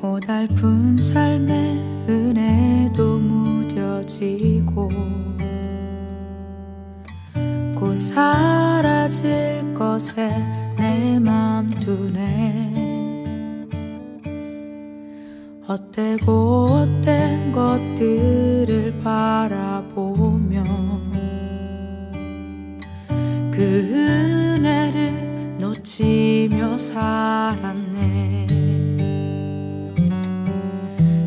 고달픈 삶의 은혜도 무뎌지고 곧 사라질 것에 내 맘 두네. 헛되고 헛된 것들을 바라보며 그 은혜를 놓치며 살았네.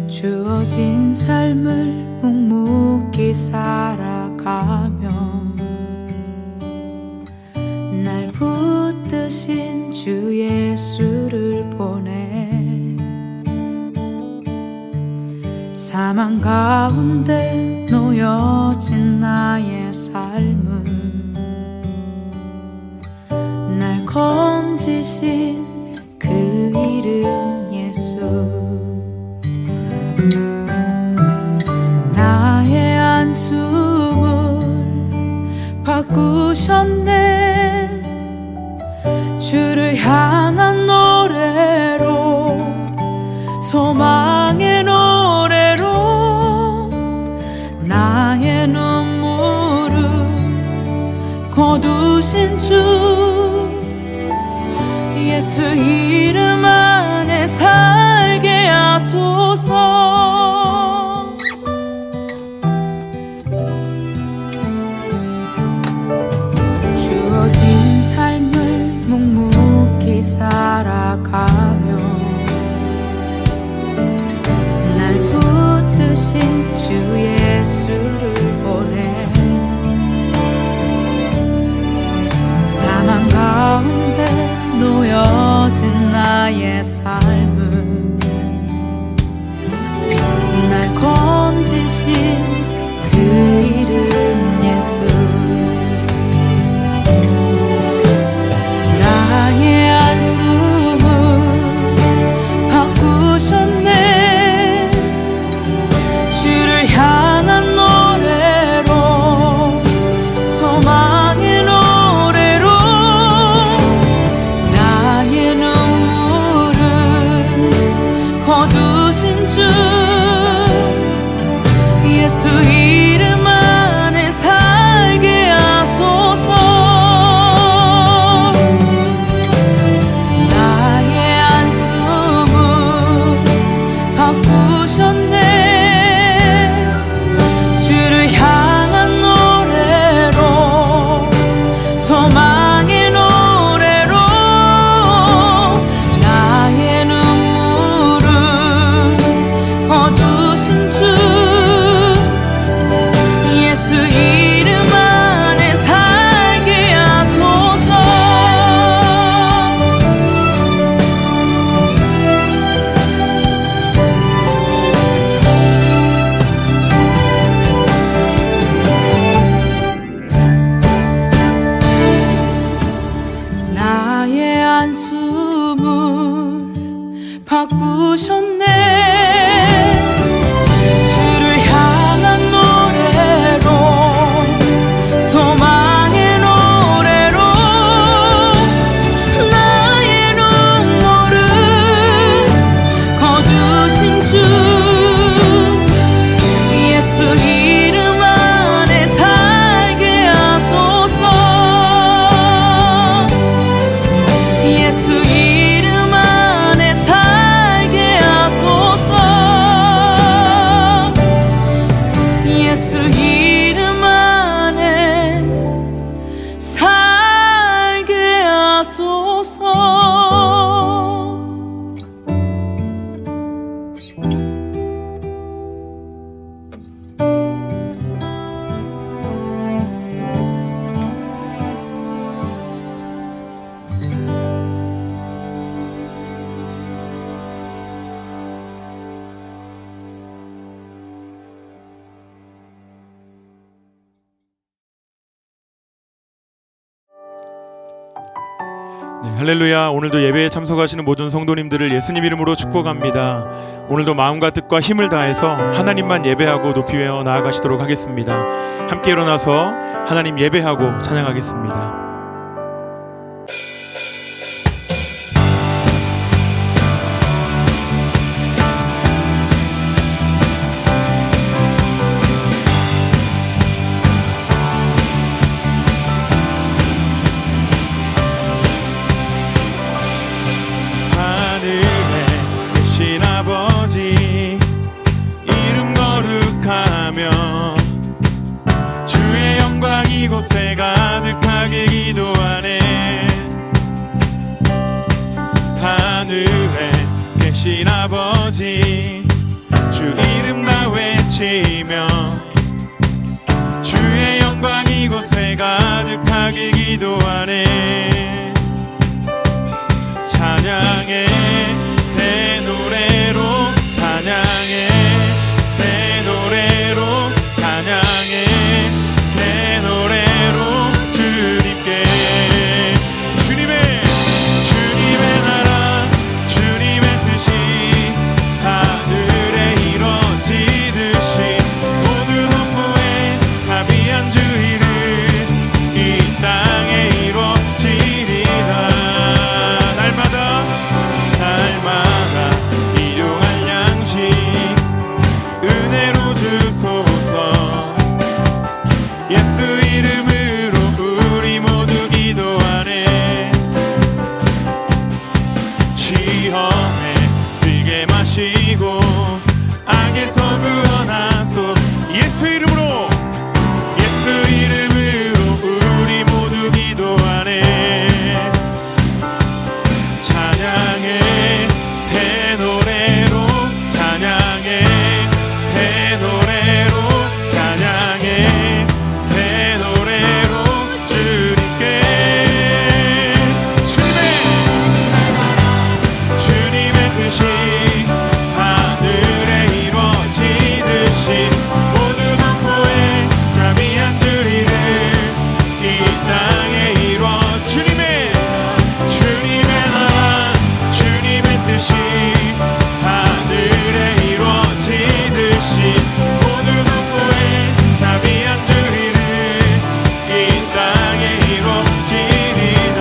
주어진 삶을 묵묵히 살아가며 날 붙드신 주 예수를 보내. 사망 가운데 놓여진 나의 삶은 날 건지신 그 이름 예수. 나의 한숨을 바꾸셨네. 주를 향한 노래로, 소망의 노래로 나의 눈물을 거두신 주 예수 이름 안에 살게 하소서. 주어진 삶을 묵묵히 살아가며 날 붙드신 주 예수를 보내. 사망 가운데 놓여진 나의 삶은 날 건지신 그 이름 예수. 나의 한숨을 바꾸셨네. 주를 향한 노래로, 소망의 노래로 나의 눈물을 거두신 주 예수 이름 안에 살게 하소서. 할렐루야. 오늘도 예배에 참석하시는 모든 성도님들을 예수님 이름으로 축복합니다. 오늘도 마음과 뜻과 힘을 다해서 하나님만 예배하고 높이며 나아가시도록 하겠습니다. 함께 일어나서 하나님 예배하고 찬양하겠습니다. 계신 아버지 이름 거룩하며 주의 영광 이곳에 가득하게 기도하네. 하늘에 계신 아버지 주 이름 다 외치며 주의 영광 이곳에 가득하게 기도하네. 찬양의 새 노래로 찬양의 새 노래로 찬양의 새 노래로 주님께 주님의 나라 주님의 뜻이 하늘에 이루어지듯이 모든 업무에 자비한 주의를 이 땅에 이루어지리라. 날마다 일용할 양식 은혜로 주소서. 예수 이름으로 우리 모두 기도하네. 시험에 들게 마시고 악에서 구원하소. 예수 이름으로 우리 모두 기도하네. 찬양의 새 노래로 찬양의 새 노래로 찬양의 새 노래로 주님께 주님의 뜻이 하늘에 이루어지듯이 모든 선포에 자비한 주의를 이 땅에 이루어 주님의 나라 주님의 뜻이 하늘에 이루어지듯이 모든 선포에 자비한 주의를 이 땅에 이루어지리라.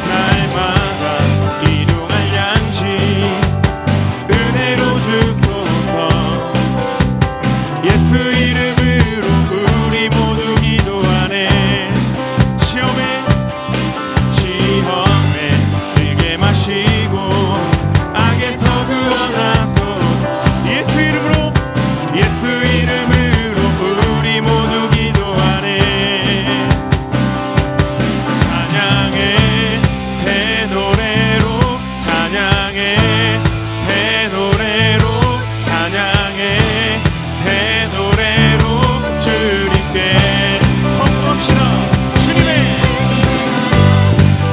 날마다 일용할 양식 은혜로 주소서. 예수 이름으로 우리 모두 기도하네. 시험에 들게 마시고 악에서 구원하소. 예수 이름으로 우리 모두 기도하네. 찬양의 새 노래로 찬양의 새 노래로 찬양의 새 노래로 주님께 선포합시다.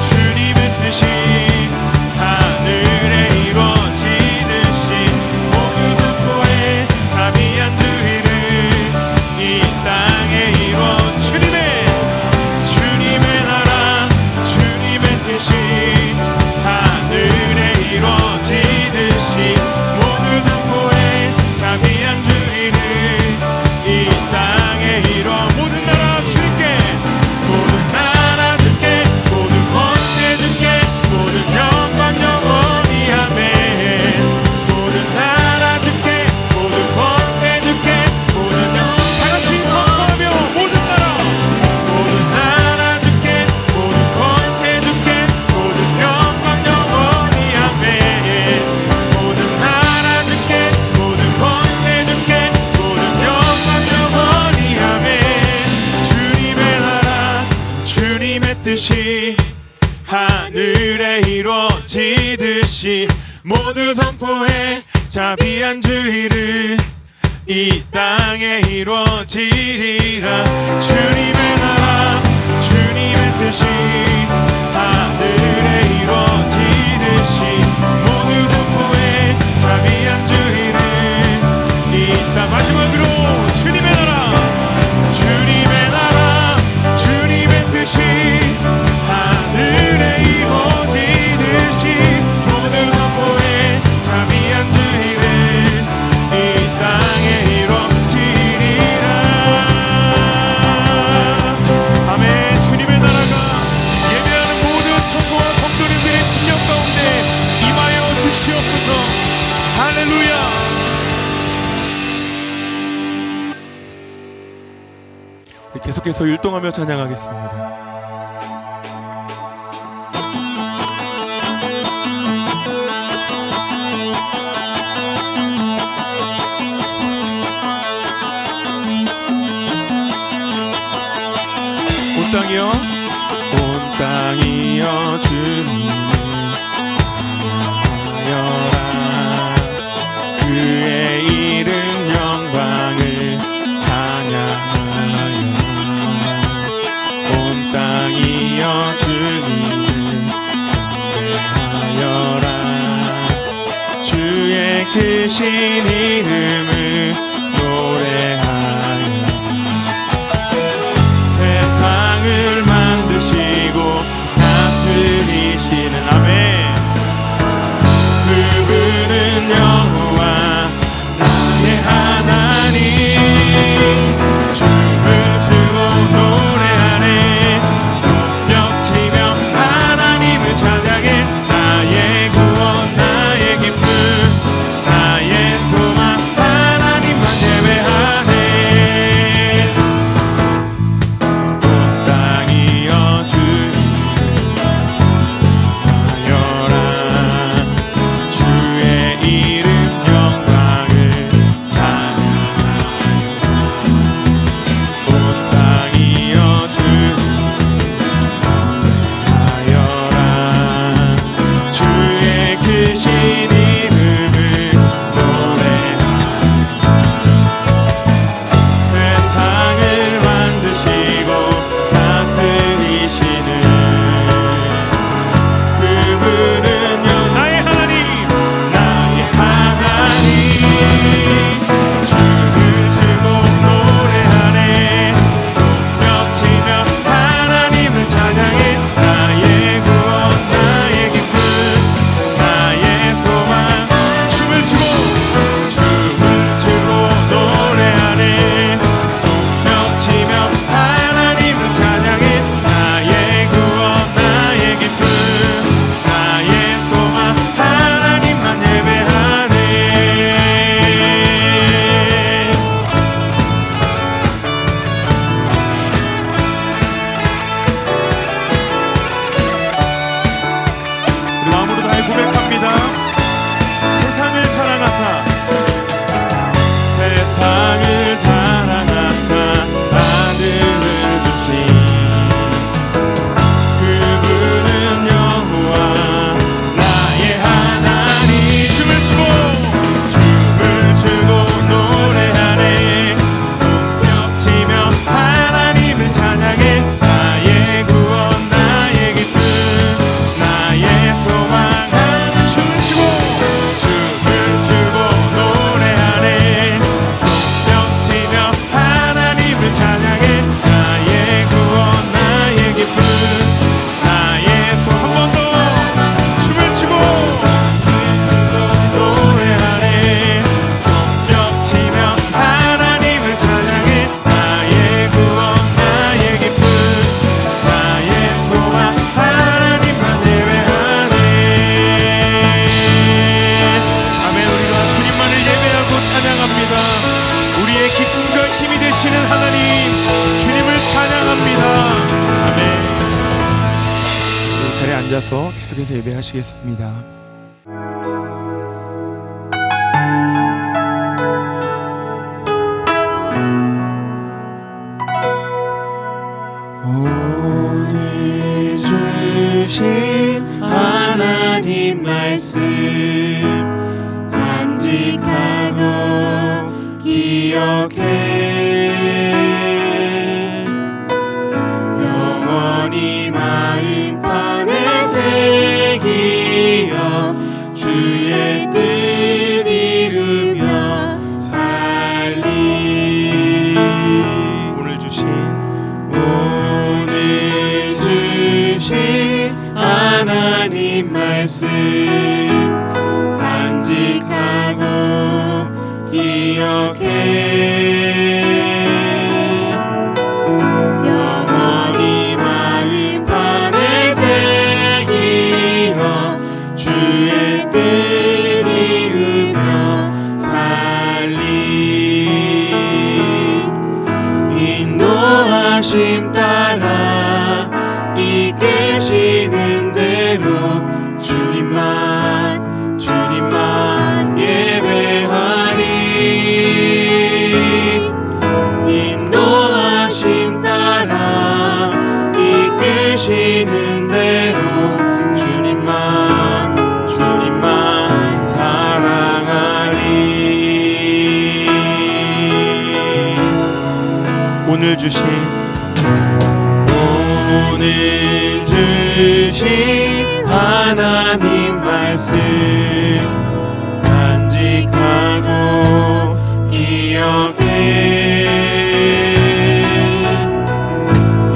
주님의 뜻이 하늘에 이루어지듯이 모든 선포에 자비한 주의를 이 땅에 이루어 주님의 나라 주님의 뜻이 하늘에 이루어지듯이 모든 선포에 자비한 주의를 이 땅에 이루어 모든 나라 주님께 모든 나라 주께 모든 권세 주께 모든 영광 영원히 아멘. 모든 나라 주께 모든 권세 주께 모든 다같이 선포하며 모든 나라 주께 모든 권세 주께 모든 영광 영원히 아멘. 모든 나라 주께 모든 권세 주께 모든 영광 영원히 아멘. 주님의 나라 주님의 뜻이 하늘에 이루어지듯이 모두 선포해 자비한 주의를 이 땅에 이루어지리라. 주님의 나라 주님의 뜻이 하늘에 이루어지듯이 모두 선포해 자비한 주의를 이 땅. 마지막으로 주님의 나라 주님의 뜻이 하늘에 이루어지듯이 모든 선포에 자비한 주의를 이 땅에 이루어지리라. 아멘. 주님의 나라가 예배하는 모든 천사와 성도님들의 심령 가운데 임하여 주시옵소서. 할렐루야. 계속해서 율동하며 찬양하겠습니다. 땅이여 온 땅이여 주님을 하여라 그의 이름 영광을 찬양하여 온 땅이여 주님을 하여라 주의 크신 이름을 노래하여 세상을 만드시고 다스리시는 아멘 그분은 여호와 나의 하나님 춤을 추고 노래하네 손뼉치며 하나님을 찬양해 나의 구원 나의 기쁨 나의 소망 하나님만 예배하네 온 땅이여 주님을 하여라 주의 이름 영광을 찬양하여 온 땅이여 주님을 하여라 주의 크신 이름을 노래하여 세상을 만드시고 다스리시는 그분은 나의 하나님 나의 하나님 춤을 추고 노래하네 손뼉치며 하나님을 찬양해 나의 구원 나의 기쁨 나의 소망 춤을 추고 노래하네 손뼉치며 하나님을 찬양해 나의 구원 나의 기쁨 나의 소망 하나님만 예배하네 우리 마음으로 다해 고백합니다 세상을 사랑하사 세상을 사랑하사 아들을 주신 그분은 여호와 나의 하나님 춤을 추고 노래하네 손뼉치며 하나님을 찬양해 나의 구원 나의 기쁨 나의 소망 춤을 추고 노래하네 손뼉치며 하나님을 찬양해 나의 구원 나의 기쁨 나의 소 한 번 더 춤을 추고 노래하네 손뼉치며 하나님을 찬양해 나의 구원 나의 기쁨 나의 소망 하나님만 예배하네 아멘 우리가 주님만을 예배하고 찬양합니다 우리의 기쁨과 힘이 되시는 하나님 주님을 찬양합니다 아멘 우리 자리에 앉아서 계속해서 예배하시겠습니다 오늘 주신 하나님 말씀 간직하고 기억해 영원히 마음판에 새기어 주의 뜻 이루며 살리 오늘 주신 하나님 말씀 간직하고 기억해 오늘 주신 하나님 말씀 간직하고 기억해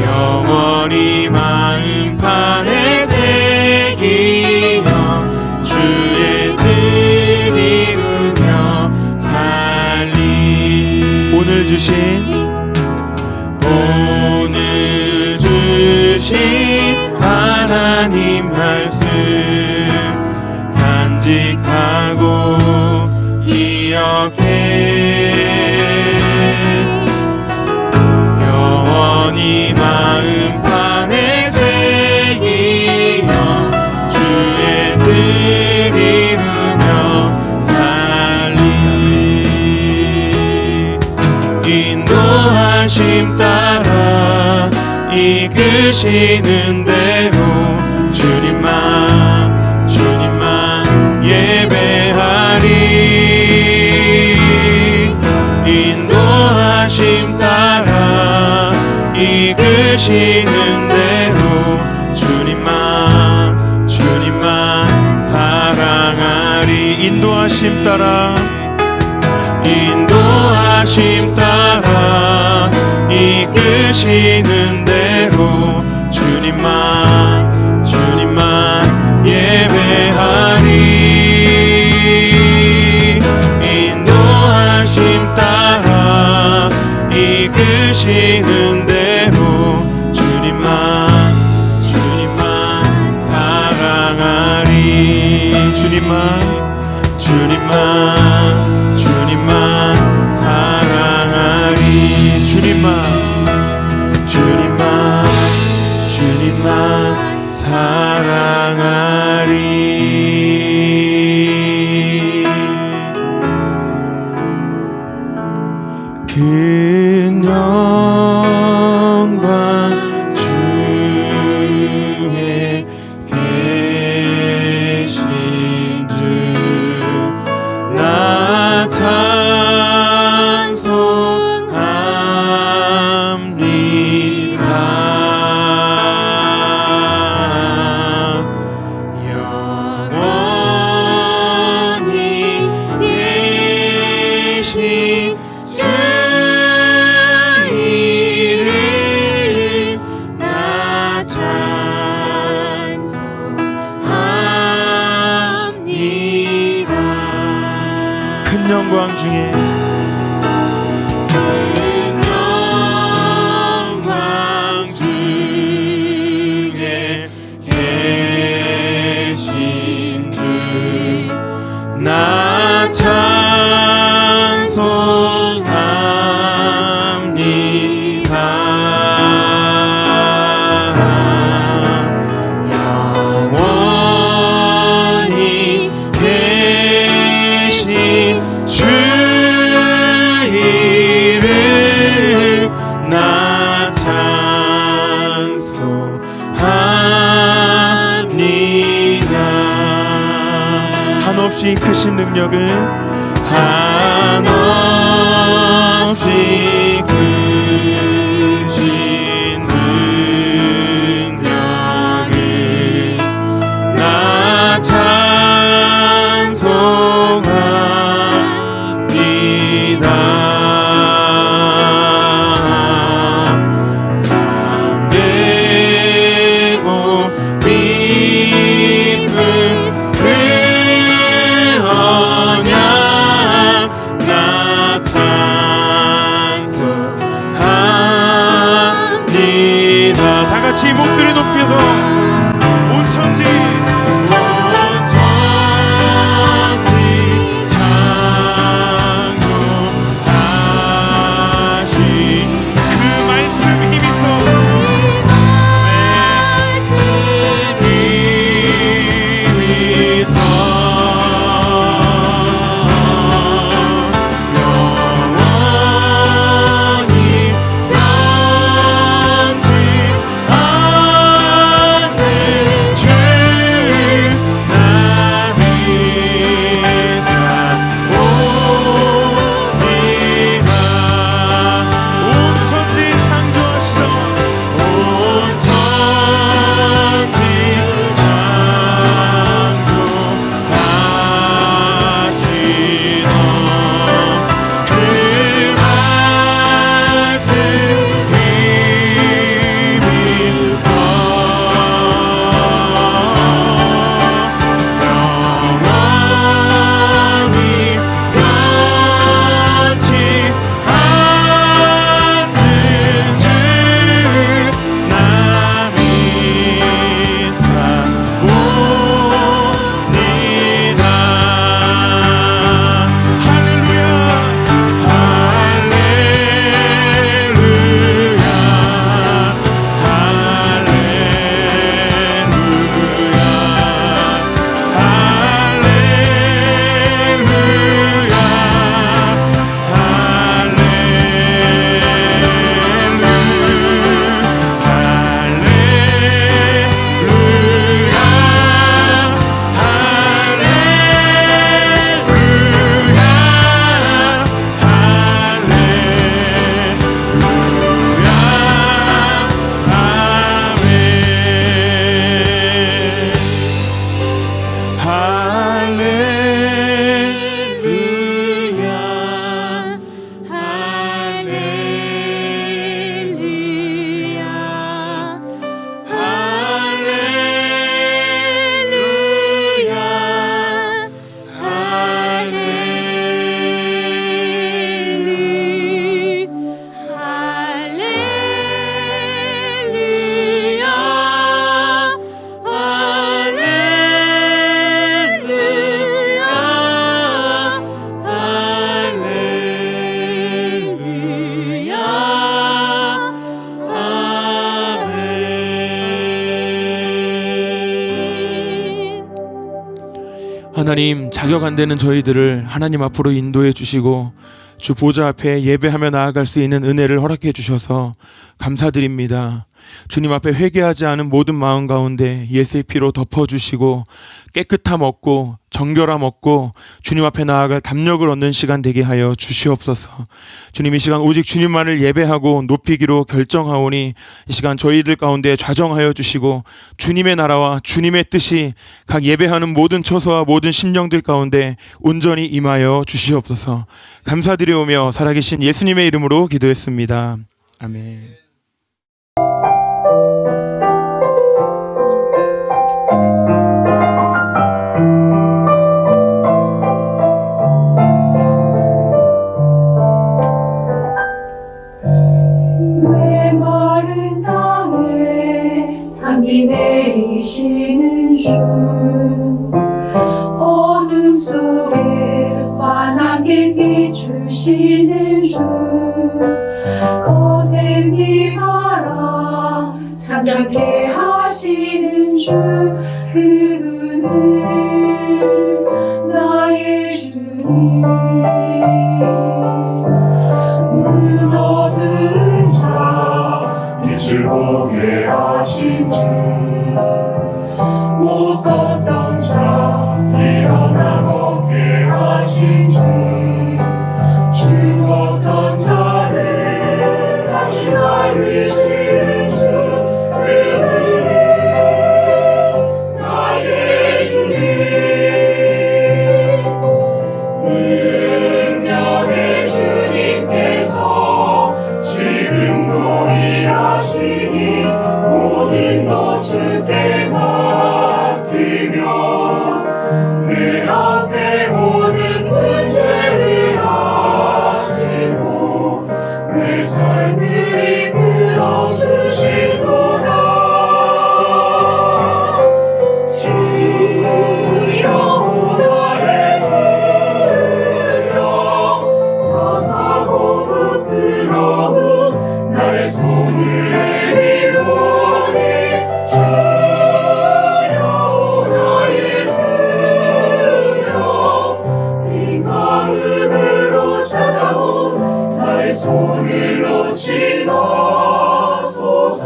영원히 마음판에 새기며 주의 뜻 이루며 살리 오늘 주신 하나님 말씀 간직하고 기억해 영원히 마음판에 새기며 주의 뜻 이루며 살리 인도하심 따라 이끄시는 대로 주님만 예배하리 인도하심 따라 이끄시는 대로 주님만 사랑하리 인도하심 따라 이끄시는 대로 주님만 예배하리 인도하심 따라 이끄시는 대로 주님만 사랑하리 주님만 사랑하리 주님만 사랑하리 큰 영광 중에 계신 주 나 찬송합니다 영원히 계신 주 이름 나 찬송합니다 큰 영광 중에 계신 주 나 찬송합니다 영원히 계신 주 이름 나 찬송합니다 한없이 크신 능력을 한없이 크신 능력을 나 찬송합니다 참되고 깊은 그 언약 나 찬송합니다 목사님, 자격 안 되는 저희들을 하나님 앞으로 인도해 주시고 주 보좌 앞에 예배하며 나아갈 수 있는 은혜를 허락해 주셔서 감사드립니다. 주님 앞에 회개하지 않은 모든 마음 가운데 예수의 피로 덮어주시고 깨끗함 얻고 정결함 얻고 주님 앞에 나아갈 담력을 얻는 시간 되게 하여 주시옵소서. 주님, 이 시간 오직 주님만을 예배하고 높이기로 결정하오니 이 시간 저희들 가운데 좌정하여 주시고 주님의 나라와 주님의 뜻이 각 예배하는 모든 처소와 모든 심령들 가운데 온전히 임하여 주시옵소서. 감사드리오며 살아계신 예수님의 이름으로 기도했습니다. 아멘. 메마른 땅에 단비 내리시는 주, 어둠 속에 환하게 비추시는 주, 거센 비바람 잠잠케 하시는 주, 그분은 나의 주님. 눈 얻은 자 빛을 보게 하신 주, 못 걷던 자 일어나 걷게 하신 주, 죽었던 자를 다시 살리시는 주, 그분은 나의 주님. 능력의 주님께서 지금도 일하시니 모든 것 주께 맡기며 내 앞에 모든 문제를 아시고 내 삶을 이끌어 주시도다. 주여 나의 주여, 상하고 부끄러운 나의 손을 내밀오니, 주여 나의 주여, 이 마음으로 찾아온 나의 손을 놓지 마소서.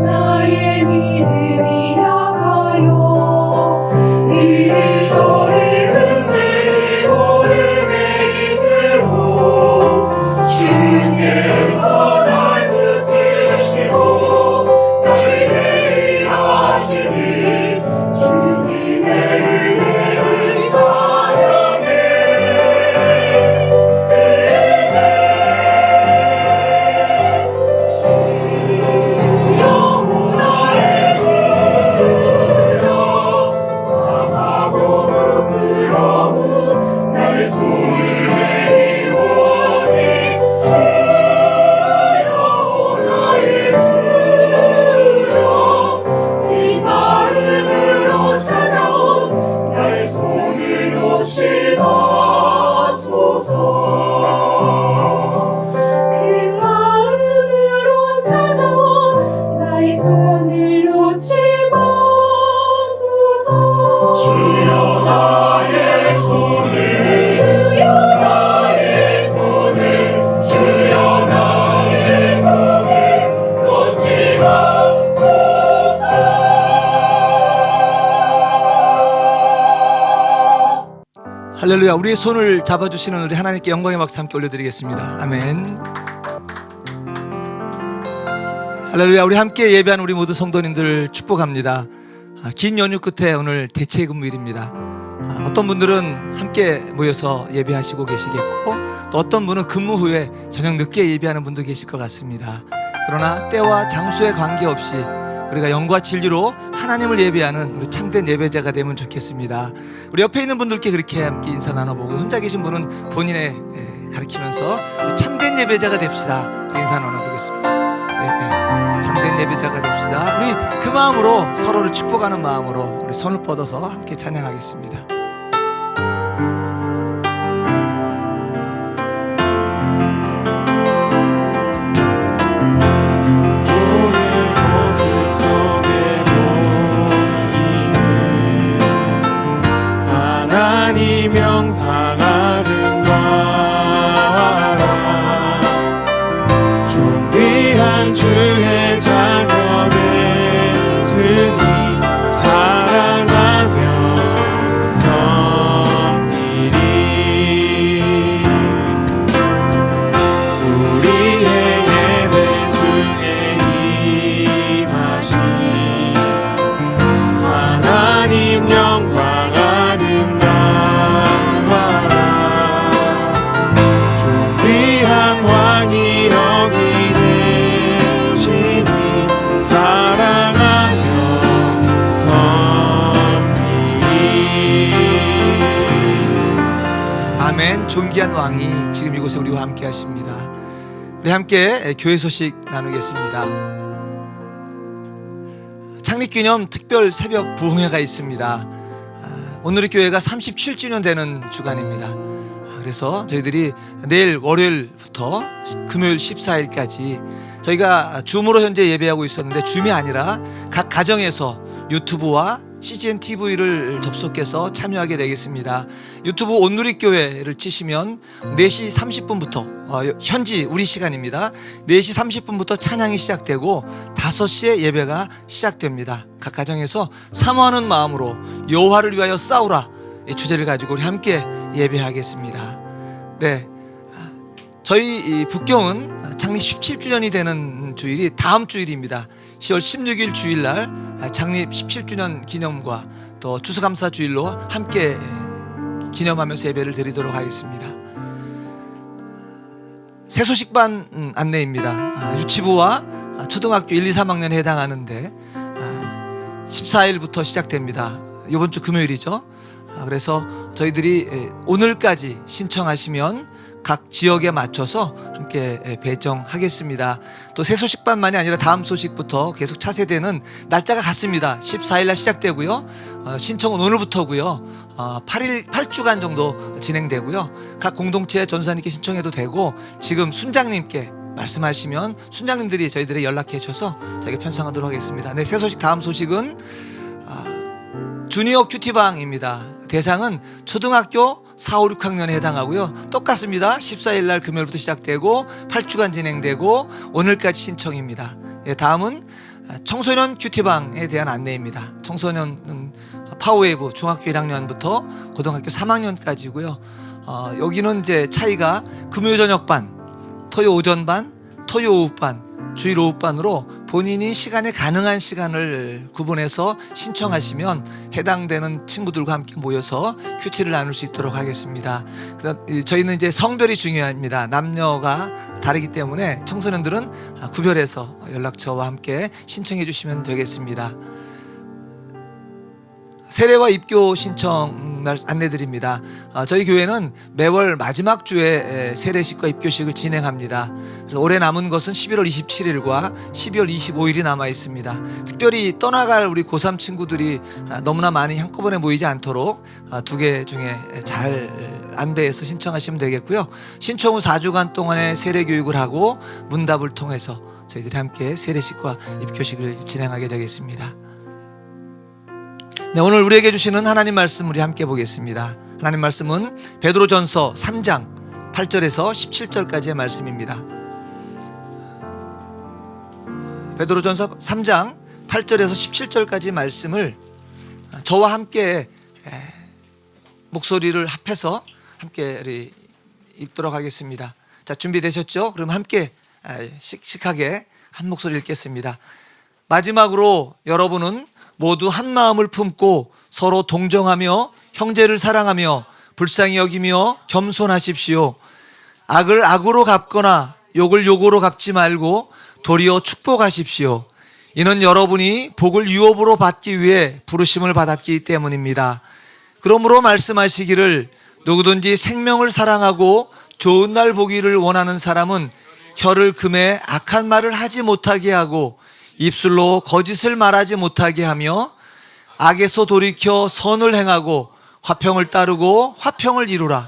나의 믿음이 약하여 이리저리 흔들리고 헤매일 때도 주께서 날 붙드시고 나를 대리하시니 주님의 은혜를 찬양해. 주여 나의 주여, 상하고 부끄러운 나의 손을 내밀오니, 주여 나의 주여, 이 마음으로 찾아온 나의 손을 놓지 마소서. 이 마음으로 찾아온 나의 손을 놓지 마소서. 주여 나의 손을, 주여 나의 손을, 주여 나의 손을 놓지 마소서. 할렐루야. 우리의 손을 잡아주시는 우리 하나님께 영광의 박수 함께 올려드리겠습니다. 아멘. 할렐루야. 우리 함께 예배한 우리 모두 성도님들 축복합니다. 긴 연휴 끝에 오늘 대체근무일입니다. 어떤 분들은 함께 모여서 예배하시고 계시겠고, 또 어떤 분은 근무 후에 저녁 늦게 예배하는 분도 계실 것 같습니다. 그러나 때와 장소에 관계없이 우리가 영과 진리로 하나님을 예배하는 우리 참된 예배자가 되면 좋겠습니다. 우리 옆에 있는 분들께 그렇게 함께 인사 나눠보고, 혼자 계신 분은 본인의 가르치면서 참된 예배자가 됩시다. 인사 나눠보겠습니다. 참된 예배자가 됩시다. 우리 그 마음으로 서로를 축복하는 마음으로 우리 손을 뻗어서 함께 찬양하겠습니다. 하나님 영상 아름다워라. 존귀한 주의 자녀 됐으니 사랑하며 섬기리. 우리의 예배 중에 임하신 하나님 영광 아름다워라. 존귀한 왕이 여기 계시니 사랑하며 섬기리. 아멘. 존귀한 왕이 지금 이곳에 우리와 함께 하십니다. 우리 함께 교회 소식 나누겠습니다. 창립기념 특별 새벽 부흥회가 있습니다. 오늘의 교회가 37주년 되는 주간입니다. 그래서 저희들이 내일 월요일부터 금요일 14일까지 저희가 줌으로 현재 예배하고 있었는데, 줌이 아니라 각 가정에서 유튜브와 CGN TV를 접속해서 참여하게 되겠습니다. 유튜브 온누리교회를 치시면 4시 30분부터 현지 우리 시간입니다. 4시 30분부터 찬양이 시작되고 5시에 예배가 시작됩니다. 각 가정에서 사모하는 마음으로 여호와를 위하여 싸우라, 이 주제를 가지고 우리 함께 예배하겠습니다. 네, 저희 북경은 창립 17주년이 되는 주일이 다음 주일입니다. 10월 16일 주일날 창립 17주년 기념과 또 추수감사 주일로 함께 기념하면서 예배를 드리도록 하겠습니다. 새소식반 안내입니다. 유치부와 초등학교 1, 2, 3학년에 해당하는데 14일부터 시작됩니다. 이번 주 금요일이죠. 그래서 저희들이 오늘까지 신청하시면 각 지역에 맞춰서 함께 배정하겠습니다. 또 새 소식반만이 아니라 다음 소식부터 계속 차세되는 날짜가 같습니다. 14일날 시작되고요. 신청은 오늘부터고요. 8주간 정도 진행되고요. 각 공동체 전사님께 신청해도 되고, 지금 순장님께 말씀하시면 순장님들이 저희들에게 연락해 주셔서 저희가 편성하도록 하겠습니다. 네, 새 소식, 다음 소식은 주니어 큐티방입니다. 대상은 초등학교 4, 5, 6학년에 해당하고요. 똑같습니다. 14일날 금요일부터 시작되고 8주간 진행되고 오늘까지 신청입니다. 예, 다음은 청소년 큐티방에 대한 안내입니다. 청소년 파워웨이브 중학교 1학년부터 고등학교 3학년까지고요. 여기는 이제 차이가 금요 저녁반, 토요 오전반, 토요 오후반, 주일 오후반으로 본인이 시간에 가능한 시간을 구분해서 신청하시면 해당되는 친구들과 함께 모여서 큐티를 나눌 수 있도록 하겠습니다. 저희는 이제 성별이 중요합니다. 남녀가 다르기 때문에 청소년들은 구별해서 연락처와 함께 신청해 주시면 되겠습니다. 세례와 입교 신청 안내드립니다. 저희 교회는 매월 마지막 주에 세례식과 입교식을 진행합니다. 그래서 올해 남은 것은 11월 27일과 12월 25일이 남아 있습니다. 특별히 떠나갈 우리 고3 친구들이 너무나 많이 한꺼번에 모이지 않도록 2개 중에 잘 안배해서 신청하시면 되겠고요. 신청 후 4주간 동안의 세례 교육을 하고 문답을 통해서 저희들이 함께 세례식과 입교식을 진행하게 되겠습니다. 네, 오늘 우리에게 주시는 하나님 말씀 우리 함께 보겠습니다. 하나님 말씀은 베드로전서 3장 8절에서 17절까지의 말씀입니다. 베드로전서 3장 8절에서 17절까지 말씀을 저와 함께 목소리를 합해서 함께 읽도록 하겠습니다. 자, 준비되셨죠? 그럼 함께 씩씩하게 한 목소리 읽겠습니다. 마지막으로 여러분은 모두 한 마음을 품고 서로 동정하며 형제를 사랑하며 불쌍히 여기며 겸손하십시오. 악을 악으로 갚거나 욕을 욕으로 갚지 말고 도리어 축복하십시오. 이는 여러분이 복을 유업으로 받기 위해 부르심을 받았기 때문입니다. 그러므로 말씀하시기를 누구든지 생명을 사랑하고 좋은 날 보기를 원하는 사람은 혀를 금해 악한 말을 하지 못하게 하고 입술로 거짓을 말하지 못하게 하며 악에서 돌이켜 선을 행하고 화평을 따르고 화평을 이루라.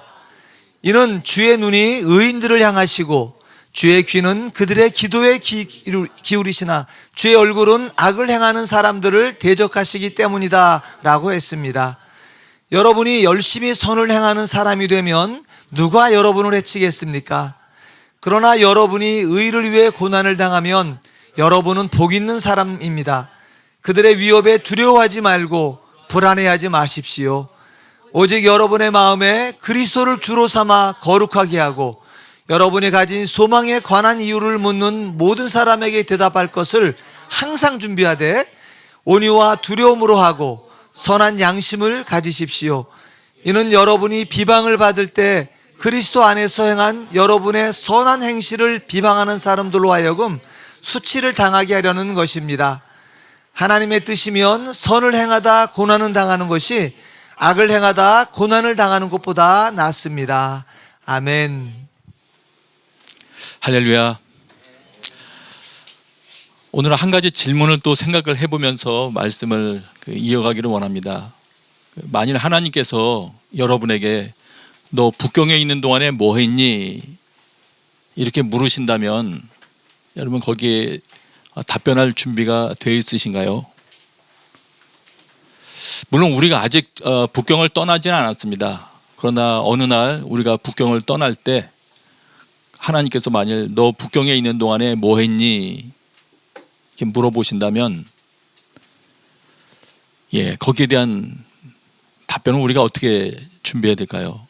이는 주의 눈이 의인들을 향하시고 주의 귀는 그들의 기도에 기울이시나 주의 얼굴은 악을 행하는 사람들을 대적하시기 때문이다 라고 했습니다. 여러분이 열심히 선을 행하는 사람이 되면 누가 여러분을 해치겠습니까? 그러나 여러분이 의를 위해 고난을 당하면 여러분은 복 있는 사람입니다. 그들의 위협에 두려워하지 말고 불안해하지 마십시오. 오직 여러분의 마음에 그리스도를 주로 삼아 거룩하게 하고 여러분이 가진 소망에 관한 이유를 묻는 모든 사람에게 대답할 것을 항상 준비하되 온유와 두려움으로 하고 선한 양심을 가지십시오. 이는 여러분이 비방을 받을 때 그리스도 안에서 행한 여러분의 선한 행실을 비방하는 사람들로 하여금 수치를 당하게 하려는 것입니다. 하나님의 뜻이면 선을 행하다 고난을 당하는 것이 악을 행하다 고난을 당하는 것보다 낫습니다. 아멘. 할렐루야. 오늘 한 가지 질문을 또 생각을 해보면서 말씀을 이어가기를 원합니다. 만일 하나님께서 여러분에게 너 북경에 있는 동안에 뭐 했니? 이렇게 물으신다면 여러분 거기에 답변할 준비가 되어 있으신가요? 물론 우리가 아직 북경을 떠나지는 않았습니다. 그러나 어느 날 우리가 북경을 떠날 때 하나님께서 만일 너 북경에 있는 동안에 뭐 했니? 이렇게 물어보신다면 거기에 대한 답변을 우리가 어떻게 준비해야 될까요?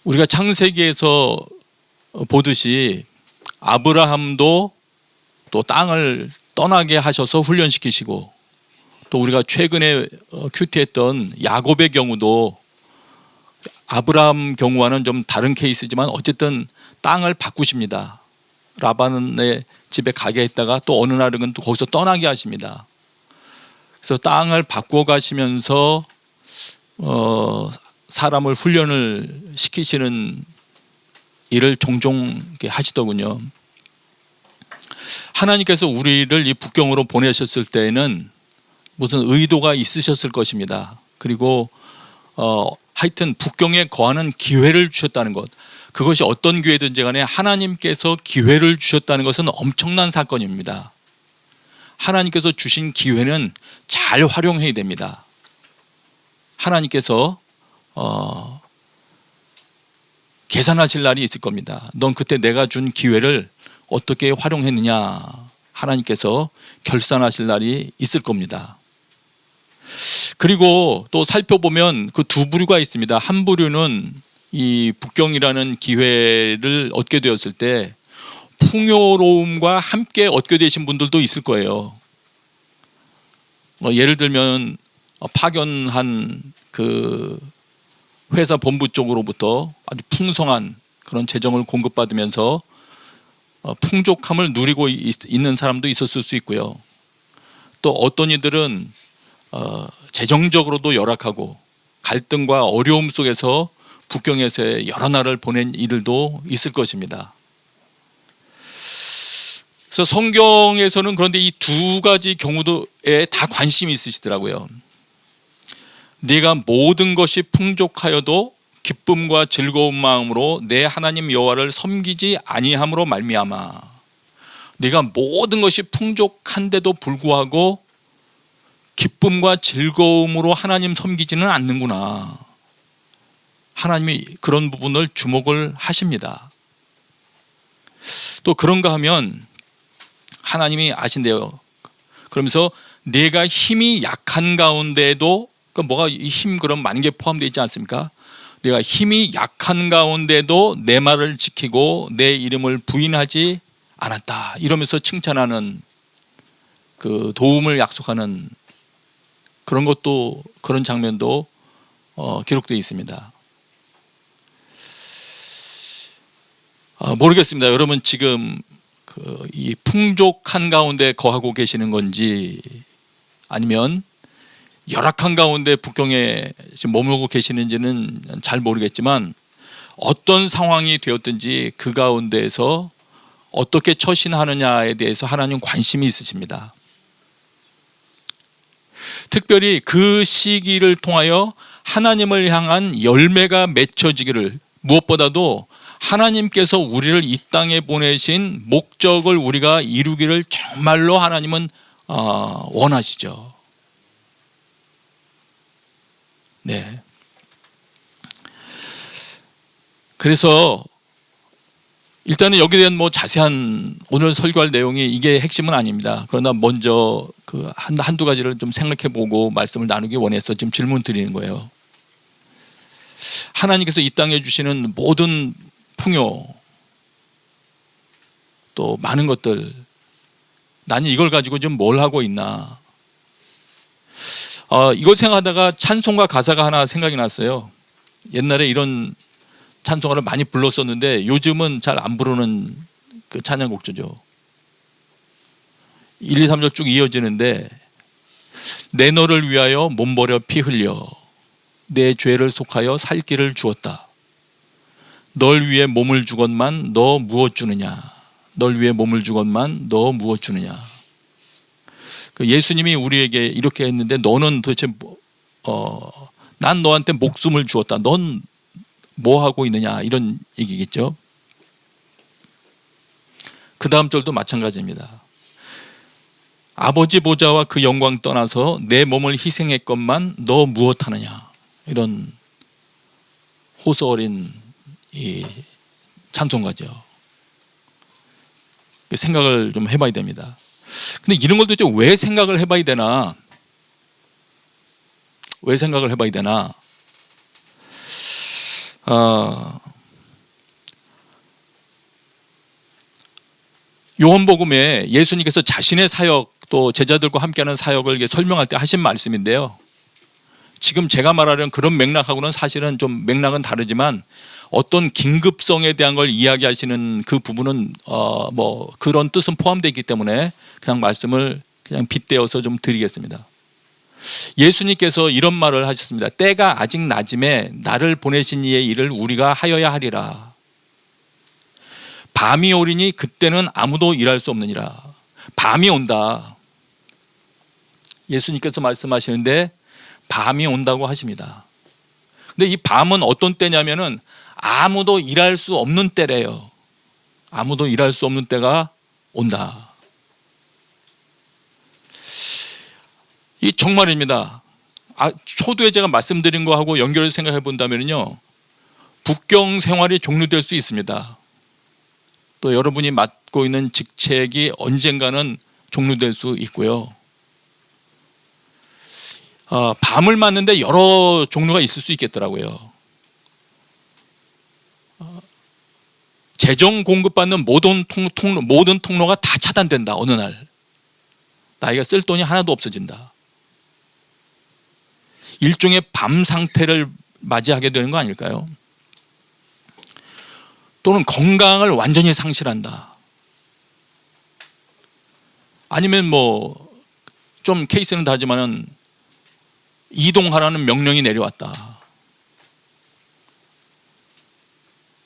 우리가 창세기에서 보듯이 아브라함도 또 땅을 떠나게 하셔서 훈련시키시고 또 우리가 최근에 큐티했던 야곱의 경우도 아브라함 경우와는 좀 다른 케이스지만 어쨌든 땅을 바꾸십니다. 라반의 집에 가게 했다가 또 어느 날은 또 거기서 떠나게 하십니다. 그래서 땅을 바꾸어 가시면서 사람을 훈련을 시키시는 일을 종종 이렇게 하시더군요. 하나님께서 우리를 이 북경으로 보내셨을 때에는 무슨 의도가 있으셨을 것입니다. 그리고 하여튼 북경에 거하는 기회를 주셨다는 것, 그것이 어떤 기회든지 간에 하나님께서 기회를 주셨다는 것은 엄청난 사건입니다. 하나님께서 주신 기회는 잘 활용해야 됩니다. 하나님께서 계산하실 날이 있을 겁니다. 넌 그때 내가 준 기회를 어떻게 활용했느냐, 하나님께서 결산하실 날이 있을 겁니다. 그리고 또 살펴보면 그 두 부류가 있습니다. 한 부류는 이 북경이라는 기회를 얻게 되었을 때 풍요로움과 함께 얻게 되신 분들도 있을 거예요. 예를 들면 파견한 그 회사 본부 쪽으로부터 아주 풍성한 그런 재정을 공급받으면서 풍족함을 누리고 있는 사람도 있었을 수 있고요. 또 어떤 이들은 재정적으로도 열악하고 갈등과 어려움 속에서 북경에서 여러 날을 보낸 이들도 있을 것입니다. 그래서 성경에서는 그런데 이 두 가지 경우도에 다 관심이 있으시더라고요. 네가 모든 것이 풍족하여도 기쁨과 즐거운 마음으로 내 하나님 여호와를 섬기지 아니함으로 말미암아. 네가 모든 것이 풍족한데도 불구하고 기쁨과 즐거움으로 하나님 섬기지는 않는구나. 하나님이 그런 부분을 주목을 하십니다. 또 그런가 하면 하나님이 아신대요. 그러면서 내가 힘이 약한 가운데도, 그러니까 뭐가 이 힘 그럼 많은 게 포함되어 있지 않습니까? 내가 힘이 약한 가운데도 내 말을 지키고 내 이름을 부인하지 않았다, 이러면서 칭찬하는 그 도움을 약속하는 그런 것도, 그런 장면도 기록되어 있습니다. 모르겠습니다. 여러분 지금 이 풍족한 가운데 거하고 계시는 건지 아니면 열악한 가운데 북경에 지금 머물고 계시는지는 잘 모르겠지만 어떤 상황이 되었든지 그 가운데에서 어떻게 처신하느냐에 대해서 하나님 관심이 있으십니다. 특별히 그 시기를 통하여 하나님을 향한 열매가 맺혀지기를, 무엇보다도 하나님께서 우리를 이 땅에 보내신 목적을 우리가 이루기를 정말로 하나님은 원하시죠. 네. 그래서 일단은 여기에 대한 뭐 자세한 오늘 설교할 내용이 이게 핵심은 아닙니다. 그러나 먼저 그 한두 가지를 좀 생각해 보고 말씀을 나누기 원해서 지금 질문 드리는 거예요. 하나님께서 이 땅에 주시는 모든 풍요 또 많은 것들, 나는 이걸 가지고 지금 뭘 하고 있나? 이걸 생각하다가 찬송가 가사가 하나 생각이 났어요. 옛날에 이런 찬송가를 많이 불렀었는데 요즘은 잘 안 부르는 그 찬양곡조죠. 1, 2, 3절 쭉 이어지는데, 내 너를 위하여 몸버려 피 흘려 내 죄를 속하여 살 길을 주었다. 널 위해 몸을 주건만 너 무엇 주느냐? 널 위해 몸을 주건만 너 무엇 주느냐? 그 예수님이 우리에게 이렇게 했는데 너는 도대체 난 너한테 목숨을 주었다. 넌 뭐 하고 있느냐? 이런 얘기겠죠. 그 다음 절도 마찬가지입니다. 아버지 보좌와 그 영광 떠나서 내 몸을 희생했건만 너 무엇하느냐? 이런 호소 어린 이 찬송가죠. 생각을 좀 해봐야 됩니다. 근데 이런 걸 도대체 왜 생각을 해봐야 되나? 왜 생각을 해봐야 되나? 요한복음에 예수님께서 자신의 사역 또 제자들과 함께하는 사역을 설명할 때 하신 말씀인데요. 지금 제가 말하려는 그런 맥락하고는 사실은 좀 맥락은 다르지만 어떤 긴급성에 대한 걸 이야기하시는 그 부분은 뭐 그런 뜻은 포함되어 있기 때문에 그냥 말씀을 그냥 빗대어서 좀 드리겠습니다. 예수님께서 이런 말을 하셨습니다. 때가 아직 낮음에 나를 보내신 이의 일을 우리가 하여야 하리라. 밤이 오리니 그때는 아무도 일할 수 없느니라. 밤이 온다. 예수님께서 말씀하시는데 밤이 온다고 하십니다. 근데 이 밤은 어떤 때냐면은 아무도 일할 수 없는 때래요. 아무도 일할 수 없는 때가 온다. 이 정말입니다. 초두에 제가 말씀드린 거하고 연결해서 생각해 본다면요, 북경 생활이 종료될 수 있습니다. 또 여러분이 맡고 있는 직책이 언젠가는 종료될 수 있고요. 밤을 맞는데 여러 종류가 있을 수 있겠더라고요. 재정 공급받는 모든 통로가 다 차단된다. 어느 날 나이가 쓸 돈이 하나도 없어진다. 일종의 밤 상태를 맞이하게 되는 거 아닐까요? 또는 건강을 완전히 상실한다. 아니면 뭐 좀 케이스는 다르지만은 이동하라는 명령이 내려왔다.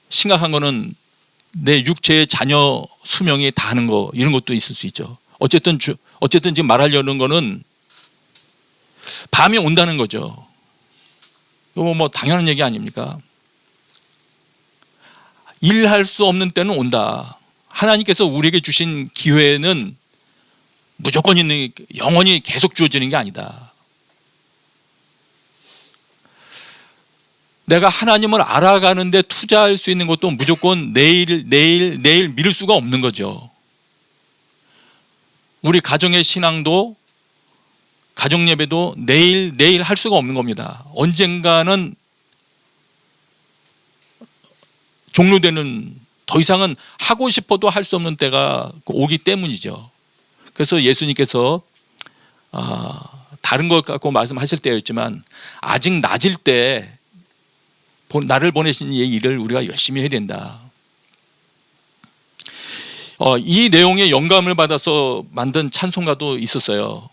심각한 거는 내 육체의 자녀 수명이 다하는 거, 이런 것도 있을 수 있죠. 어쨌든 지금 말하려는 거는 밤이 온다는 거죠. 이거 뭐 당연한 얘기 아닙니까? 일할 수 없는 때는 온다. 하나님께서 우리에게 주신 기회는 무조건 있는, 영원히 계속 주어지는 게 아니다. 내가 하나님을 알아가는데 투자할 수 있는 것도 무조건 내일 미룰 수가 없는 거죠. 우리 가정의 신앙도, 가정 예배도 내일 할 수가 없는 겁니다. 언젠가는 종료되는, 더 이상은 하고 싶어도 할 수 없는 때가 오기 때문이죠. 그래서 예수님께서 다른 것 갖고 말씀하실 때였지만 아직 낮일 때 나를 보내신 이의 일을 우리가 열심히 해야 된다. 이 내용에 영감을 받아서 만든 찬송가도 있었어요.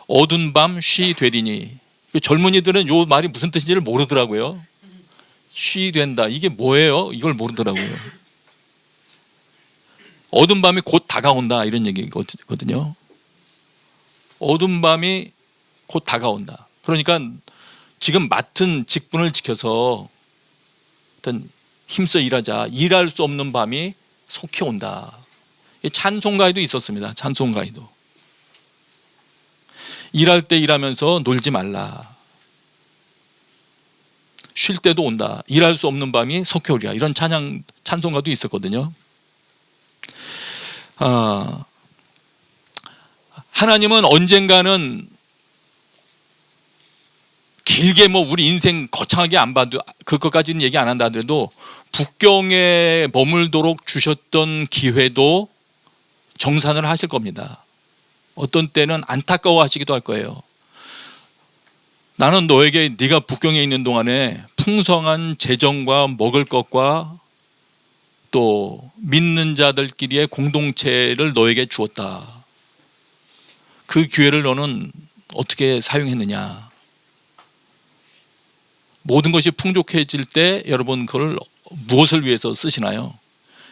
어두운 밤 쉬 되리니. 젊은이들은 이 말이 무슨 뜻인지를 모르더라고요. 쉬 된다. 이게 뭐예요? 이걸 모르더라고요. 어두운 밤이 곧 다가온다, 이런 얘기거든요. 어두운 밤이 곧 다가온다. 그러니까 지금 맡은 직분을 지켜서 어떤 힘써 일하자. 일할 수 없는 밤이 속히 온다. 찬송가에도 있었습니다. 찬송가에도. 일할 때 일하면서 놀지 말라. 쉴 때도 온다. 일할 수 없는 밤이 석효리라. 이런 찬송가도 있었거든요. 하나님은 언젠가는 길게 뭐 우리 인생 거창하게 안 봐도 그것까지는 얘기 안 한다 하더라도 북경에 머물도록 주셨던 기회도 정산을 하실 겁니다. 어떤 때는 안타까워하시기도 할 거예요. 나는 너에게 네가 북경에 있는 동안에 풍성한 재정과 먹을 것과 또 믿는 자들끼리의 공동체를 너에게 주었다. 그 기회를 너는 어떻게 사용했느냐? 모든 것이 풍족해질 때 여러분 그걸 무엇을 위해서 쓰시나요?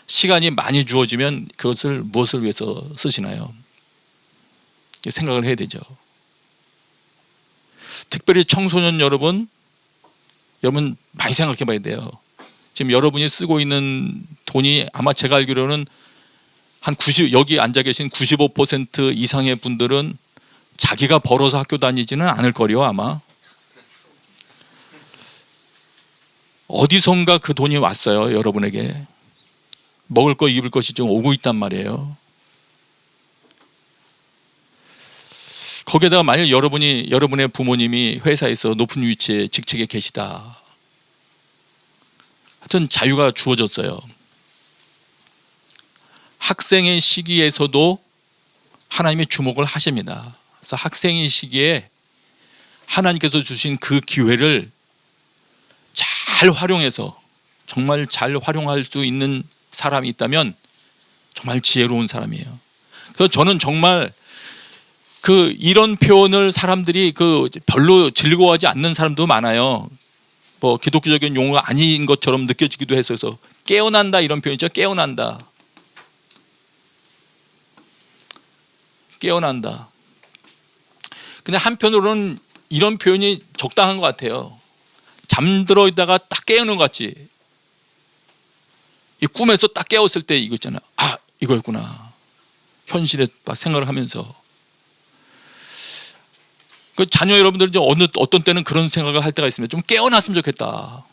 시간이 많이 주어지면 그것을 무엇을 위해서 쓰시나요? 생각을 해야 되죠. 특별히 청소년 여러분 많이 생각해 봐야 돼요. 지금 여러분이 쓰고 있는 돈이 아마 제가 알기로는 한 90, 여기 앉아 계신 95% 이상의 분들은 자기가 벌어서 학교 다니지는 않을 거리요 아마. 어디선가 그 돈이 왔어요. 여러분에게 먹을 거 입을 것이 좀 오고 있단 말이에요. 거기에다가 만약 여러분의 부모님이 회사에서 높은 위치에 직책에 계시다. 하여튼 자유가 주어졌어요. 학생의 시기에서도 하나님이 주목을 하십니다. 그래서 학생의 시기에 하나님께서 주신 그 기회를 잘 활용해서 정말 잘 활용할 수 있는 사람이 있다면 정말 지혜로운 사람이에요. 그래서 저는 정말 이런 표현을 사람들이 별로 즐거워하지 않는 사람도 많아요. 뭐 기독교적인 용어가 아닌 것처럼 느껴지기도 해서 깨어난다 이런 표현이죠. 깨어난다. 근데 한편으로는 이런 표현이 적당한 것 같아요. 잠들어 있다가 딱 깨우는 것 같지. 이 꿈에서 딱 깨웠을 때 이거 있잖아. 아, 이거였구나. 현실에 막 생각을 하면서. 그 자녀 여러분들은 어떤 때는 그런 생각을 할 때가 있습니다. 좀 깨어났으면 좋겠다.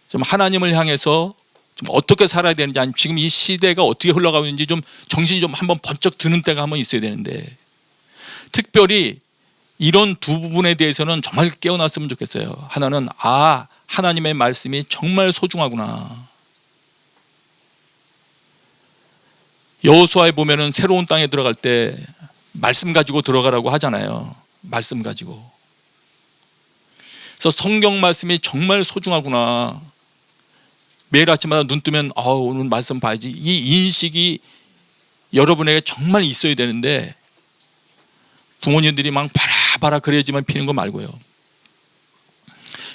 좀 하나님을 향해서 좀 어떻게 살아야 되는지, 아니면 지금 이 시대가 어떻게 흘러가고 있는지 좀 정신이 좀 한번 번쩍 드는 때가 한번 있어야 되는데, 특별히 이런 두 부분에 대해서는 정말 깨어났으면 좋겠어요. 하나는 하나님의 말씀이 정말 소중하구나. 여호수아에 보면은 새로운 땅에 들어갈 때 말씀 가지고 들어가라고 하잖아요. 말씀 가지고. 그래서 성경 말씀이 정말 소중하구나. 매일 아침마다 눈 뜨면 오늘 말씀 봐야지. 이 인식이 여러분에게 정말 있어야 되는데, 부모님들이 막 바라바라 그래야지만 피는 거 말고요.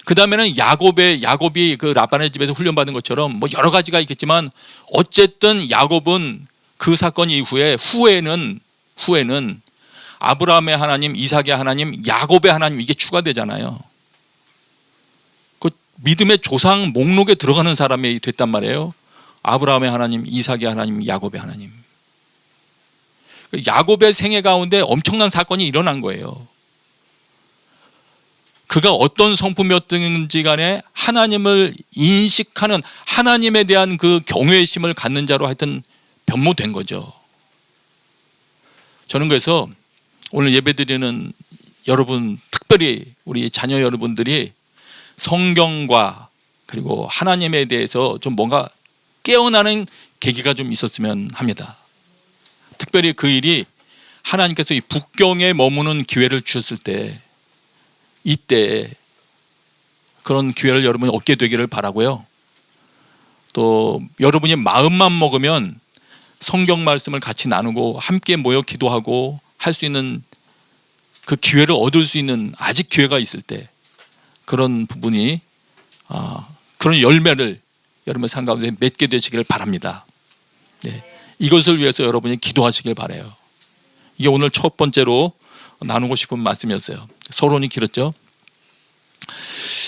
그 다음에는 야곱이 그 라반의 집에서 훈련받은 것처럼 뭐 여러 가지가 있겠지만, 어쨌든 야곱은 그 사건 이후에 후에는 아브라함의 하나님, 이삭의 하나님, 야곱의 하나님, 이게 추가되잖아요. 그 믿음의 조상 목록에 들어가는 사람이 됐단 말이에요. 아브라함의 하나님, 이삭의 하나님, 야곱의 하나님. 야곱의 생애 가운데 엄청난 사건이 일어난 거예요. 그가 어떤 성품이었든지 간에 하나님을 인식하는, 하나님에 대한 그 경외심을 갖는 자로 하여튼 변모된 거죠. 저는 그래서 오늘 예배드리는 여러분, 특별히 우리 자녀 여러분들이 성경과 그리고 하나님에 대해서 좀 뭔가 깨어나는 계기가 좀 있었으면 합니다. 특별히 그 일이 하나님께서 이 북경에 머무는 기회를 주셨을 때, 이때 그런 기회를 여러분이 얻게 되기를 바라고요. 또 여러분이 마음만 먹으면 성경 말씀을 같이 나누고 함께 모여 기도하고 할 수 있는 그 기회를 얻을 수 있는, 아직 기회가 있을 때 그런 부분이 그런 열매를 여러분의 삶 가운데 맺게 되시기를 바랍니다. 네. 이것을 위해서 여러분이 기도하시길 바라요. 이게 오늘 첫 번째로 나누고 싶은 말씀이었어요. 서론이 길었죠.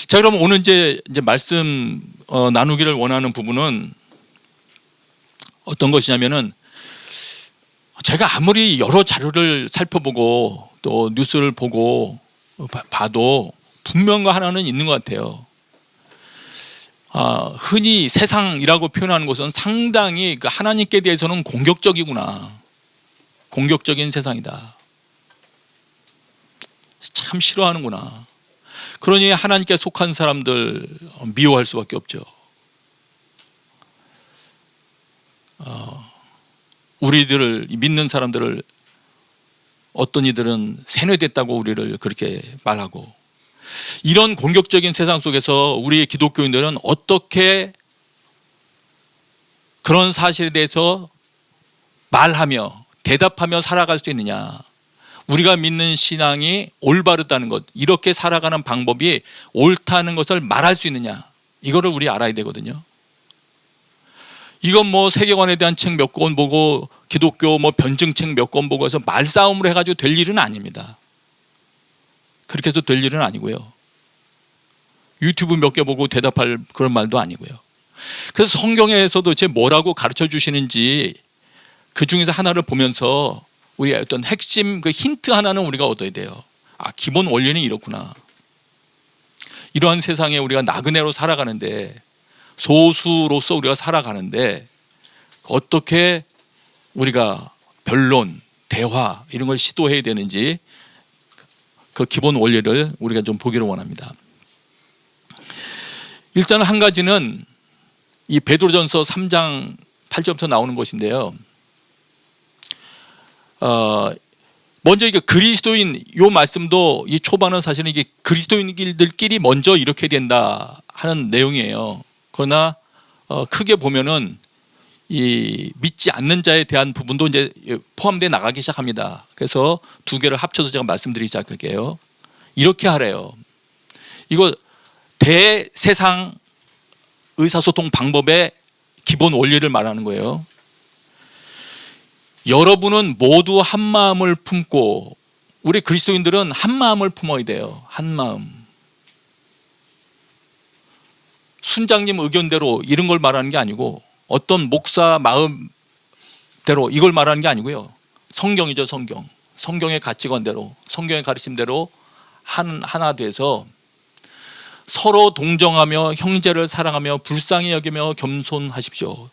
자, 그럼 오늘 이제 말씀 나누기를 원하는 부분은 어떤 것이냐면은, 제가 아무리 여러 자료를 살펴보고 또 뉴스를 보고 봐도 분명한 하나는 있는 것 같아요. 흔히 세상이라고 표현하는 것은 상당히 그 하나님께 대해서는 공격적이구나. 공격적인 세상이다. 참 싫어하는구나. 그러니 하나님께 속한 사람들 미워할 수밖에 없죠. 우리들을 믿는 사람들을 어떤 이들은 세뇌됐다고 우리를 그렇게 말하고, 이런 공격적인 세상 속에서 우리 기독교인들은 어떻게 그런 사실에 대해서 말하며 대답하며 살아갈 수 있느냐. 우리가 믿는 신앙이 올바르다는 것, 이렇게 살아가는 방법이 옳다는 것을 말할 수 있느냐, 이거를 우리 알아야 되거든요. 이건 뭐 세계관에 대한 책 몇 권 보고 기독교 뭐 변증책 몇 권 보고 해서 말싸움으로 해가지고 될 일은 아닙니다. 그렇게 해서 될 일은 아니고요. 유튜브 몇 개 보고 대답할 그런 말도 아니고요. 그래서 성경에서도 제 뭐라고 가르쳐 주시는지 그 중에서 하나를 보면서 우리의 어떤 핵심 그 힌트 하나는 우리가 얻어야 돼요. 기본 원리는 이렇구나. 이러한 세상에 우리가 나그네로 살아가는데, 소수로서 우리가 살아가는데 어떻게 우리가 변론, 대화 이런 걸 시도해야 되는지 그 기본 원리를 우리가 좀 보기를 원합니다. 일단 한 가지는 이 베드로전서 3장 8절부터 나오는 것인데요. 먼저 이게 그리스도인, 요 말씀도 이 초반은 사실은 이게 그리스도인들끼리 먼저 이렇게 된다 하는 내용이에요. 그러나 크게 보면은 이 믿지 않는 자에 대한 부분도 이제 포함되어 나가기 시작합니다. 그래서 두 개를 합쳐서 제가 말씀드리기 시작할게요. 이렇게 하래요. 이거 대세상 의사소통 방법의 기본 원리를 말하는 거예요. 여러분은 모두 한 마음을 품고, 우리 그리스도인들은 한 마음을 품어야 돼요. 한 마음. 순장님 의견대로 이런 걸 말하는 게 아니고, 어떤 목사 마음대로 이걸 말하는 게 아니고요. 성경이죠, 성경. 성경의 가치관대로, 성경의 가르침대로 하나 돼서 서로 동정하며 형제를 사랑하며 불쌍히 여기며 겸손하십시오.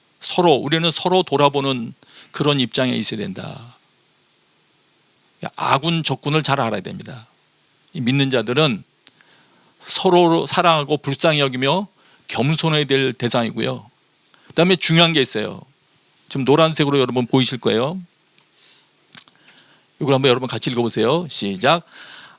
우리는 서로 돌아보는 그런 입장에 있어야 된다. 아군 적군을 잘 알아야 됩니다. 이 믿는 자들은 서로 사랑하고 불쌍히 여기며 겸손해야 될 대상이고요. 그 다음에 중요한 게 있어요. 지금 노란색으로 여러분 보이실 거예요. 이걸 한번 여러분 같이 읽어보세요. 시작.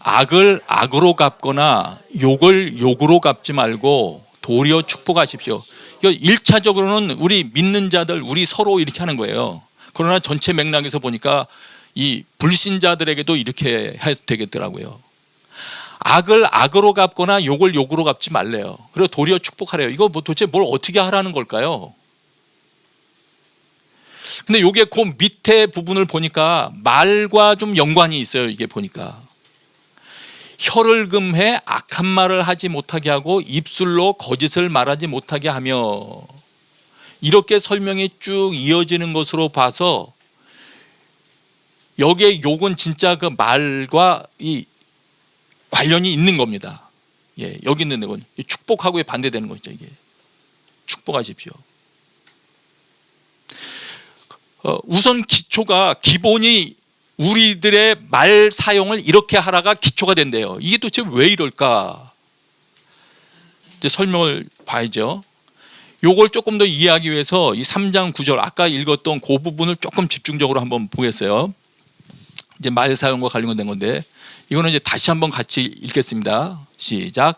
악을 악으로 갚거나 욕을 욕으로 갚지 말고 도리어 축복하십시오. 이거 1차적으로는 우리 믿는 자들, 우리 서로 이렇게 하는 거예요. 그러나 전체 맥락에서 보니까 이 불신자들에게도 이렇게 해도 되겠더라고요. 악을 악으로 갚거나 욕을 욕으로 갚지 말래요. 그리고 도리어 축복하래요. 이거 뭐 도대체 뭘 어떻게 하라는 걸까요? 근데 이게 그 밑에 부분을 보니까 말과 좀 연관이 있어요. 이게 보니까 혀를 금해 악한 말을 하지 못하게 하고 입술로 거짓을 말하지 못하게 하며, 이렇게 설명이 쭉 이어지는 것으로 봐서 여기에 욕은 진짜 그 말과 이 관련이 있는 겁니다. 예, 여기 있는 건 축복하고에 반대되는 거죠. 이게 축복하십시오. 우선 기본이 우리들의 말 사용을 이렇게 하라가 기초가 된대요. 이게 도대체 왜 이럴까? 이제 설명을 봐야죠. 요걸 조금 더 이해하기 위해서 이 3장 9절 아까 읽었던 그 부분을 조금 집중적으로 한번 보겠어요. 이제 말 사용과 관련된 건데, 이거는 이제 다시 한번 같이 읽겠습니다. 시작.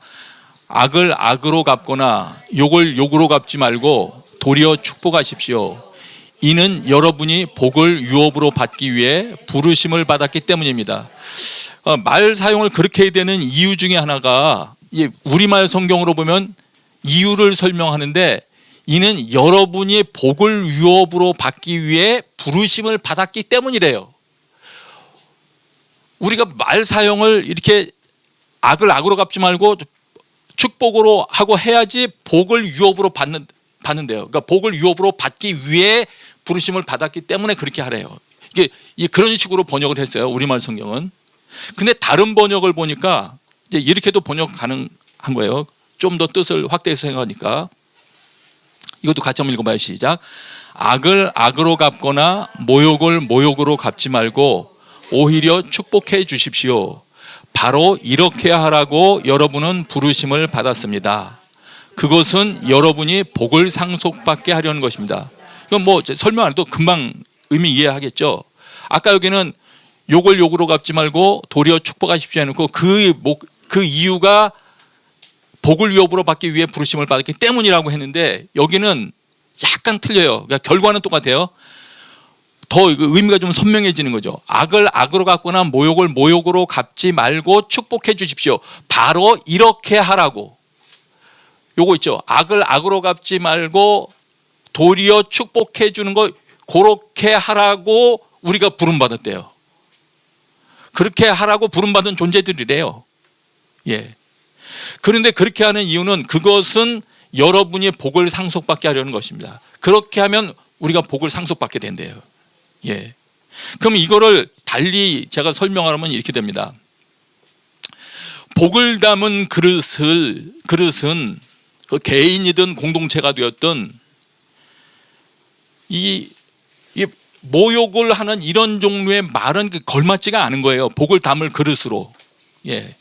악을 악으로 갚거나 욕을 욕으로 갚지 말고 도리어 축복하십시오. 이는 여러분이 복을 유업으로 받기 위해 부르심을 받았기 때문입니다. 말 사용을 그렇게 해야 되는 이유 중에 하나가, 우리말 성경으로 보면 이유를 설명하는데, 이는 여러분이 복을 유업으로 받기 위해 부르심을 받았기 때문이래요. 우리가 말 사용을 이렇게 악을 악으로 갚지 말고 축복으로 하고 해야지 복을 유업으로 받는데요. 그러니까 복을 유업으로 받기 위해 부르심을 받았기 때문에 그렇게 하래요. 이게 그런 식으로 번역을 했어요. 우리말 성경은. 근데 다른 번역을 보니까 이제 이렇게도 번역 가능한 거예요. 좀 더 뜻을 확대해서 생각하니까. 이것도 같이 한번 읽어봐요. 시작. 악을 악으로 갚거나 모욕을 모욕으로 갚지 말고 오히려 축복해 주십시오. 바로 이렇게 하라고 여러분은 부르심을 받았습니다. 그것은 여러분이 복을 상속받게 하려는 것입니다. 이건 뭐 설명 안 해도 금방 의미 이해하겠죠. 아까 여기는 욕을 욕으로 갚지 말고 도리어 축복하십시오 해놓고 그 이유가 복을 위협으로 받기 위해 부르심을 받았기 때문이라고 했는데 여기는 약간 틀려요. 그러니까 결과는 똑같아요. 더 의미가 좀 선명해지는 거죠. 악을 악으로 갚거나 모욕을 모욕으로 갚지 말고 축복해 주십시오. 바로 이렇게 하라고. 요거 있죠. 악을 악으로 갚지 말고 도리어 축복해 주는 거 그렇게 하라고 우리가 부름받았대요. 그렇게 하라고 부름받은 존재들이래요. 예. 그런데 그렇게 하는 이유는 그것은 여러분이 복을 상속받게 하려는 것입니다. 그렇게 하면 우리가 복을 상속받게 된대요. 예. 그럼 이거를 달리 제가 설명하면 이렇게 됩니다. 복을 담은 그릇은 그 개인이든 공동체가 되었든 이 모욕을 하는 이런 종류의 말은 걸맞지가 않은 거예요. 복을 담을 그릇으로. 예.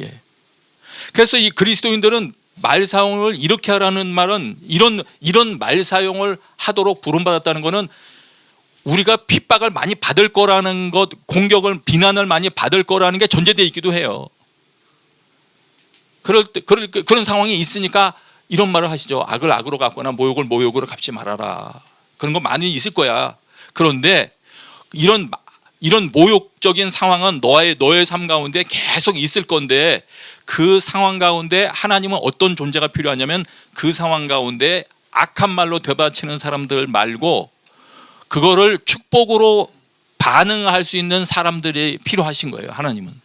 예. 그래서 이 그리스도인들은 말 사용을 이렇게 하라는 말은 이런 말 사용을 하도록 부름받았다는 것은 우리가 핍박을 많이 받을 거라는 것, 공격을 비난을 많이 받을 거라는 게 전제되어 있기도 해요. 그런 상황이 있으니까 이런 말을 하시죠. 악을 악으로 갚거나 모욕을 모욕으로 갚지 말아라. 그런 거 많이 있을 거야. 그런데 이런 모욕적인 상황은 너의 삶 가운데 계속 있을 건데 그 상황 가운데 하나님은 어떤 존재가 필요하냐면 그 상황 가운데 악한 말로 되받치는 사람들 말고 그거를 축복으로 반응할 수 있는 사람들이 필요하신 거예요. 하나님은.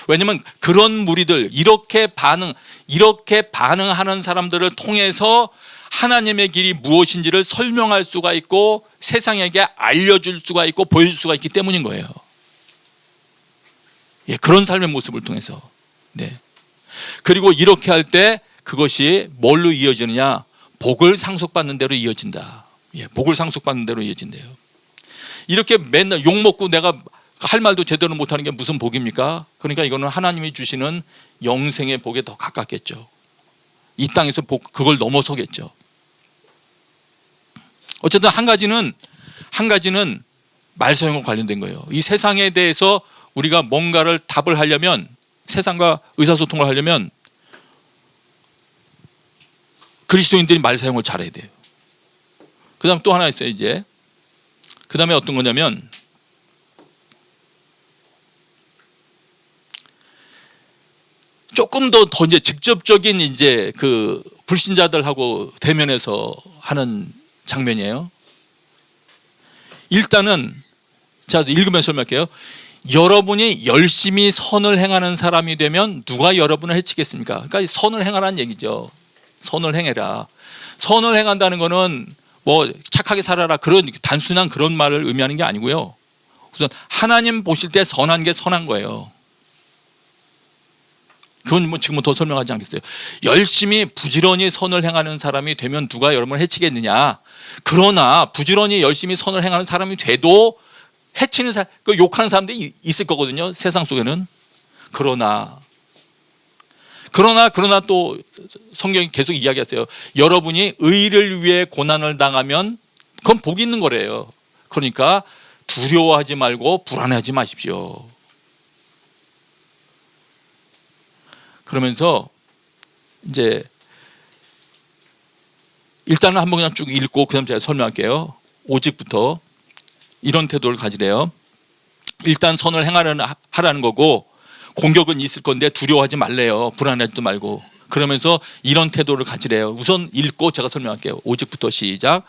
왜냐하면 그런 무리들 이렇게 반응하는 사람들을 통해서 하나님의 길이 무엇인지를 설명할 수가 있고 세상에게 알려줄 수가 있고 보여줄 수가 있기 때문인 거예요. 예, 그런 삶의 모습을 통해서. 네. 그리고 이렇게 할 때 그것이 뭘로 이어지느냐? 복을 상속받는 대로 이어진다. 예, 복을 상속받는 대로 이어진대요. 이렇게 맨날 욕먹고 내가 할 말도 제대로 못하는 게 무슨 복입니까? 그러니까 이거는 하나님이 주시는 영생의 복에 더 가깝겠죠. 이 땅에서 그걸 넘어서겠죠. 어쨌든 한 가지는 말 사용과 관련된 거예요. 이 세상에 대해서 우리가 뭔가를 답을 하려면 세상과 의사소통을 하려면 그리스도인들이 말 사용을 잘해야 돼요. 그 다음 또 하나 있어요. 이제 그 다음에 어떤 거냐면 조금 더 이제 직접적인 이제 그 불신자들하고 대면해서 하는 장면이에요. 일단은 자 읽으면서 설명할게요. 여러분이 열심히 선을 행하는 사람이 되면 누가 여러분을 해치겠습니까? 그러니까 선을 행하라는 얘기죠. 선을 행해라. 선을 행한다는 거는 뭐 착하게 살아라 그런 단순한 그런 말을 의미하는 게 아니고요. 우선 하나님 보실 때 선한 게 선한 거예요. 그건 뭐 지금 더 설명하지 않겠어요. 열심히 부지런히 선을 행하는 사람이 되면 누가 여러분을 해치겠느냐. 그러나 부지런히 열심히 선을 행하는 사람이 돼도 해치는 사람, 욕하는 사람들이 있을 거거든요. 세상 속에는. 그러나 또 성경이 계속 이야기하세요. 여러분이 의를 위해 고난을 당하면 그건 복이 있는 거래요. 그러니까 두려워하지 말고 불안해하지 마십시오. 그러면서 이제 일단은 한번 그냥 쭉 읽고 그다음 제가 설명할게요. 5절부터 이런 태도를 가지래요. 일단 선을 하라는 거고 공격은 있을 건데 두려워하지 말래요. 불안하지도 말고. 그러면서 이런 태도를 가지래요. 우선 읽고 제가 설명할게요. 5절부터 시작.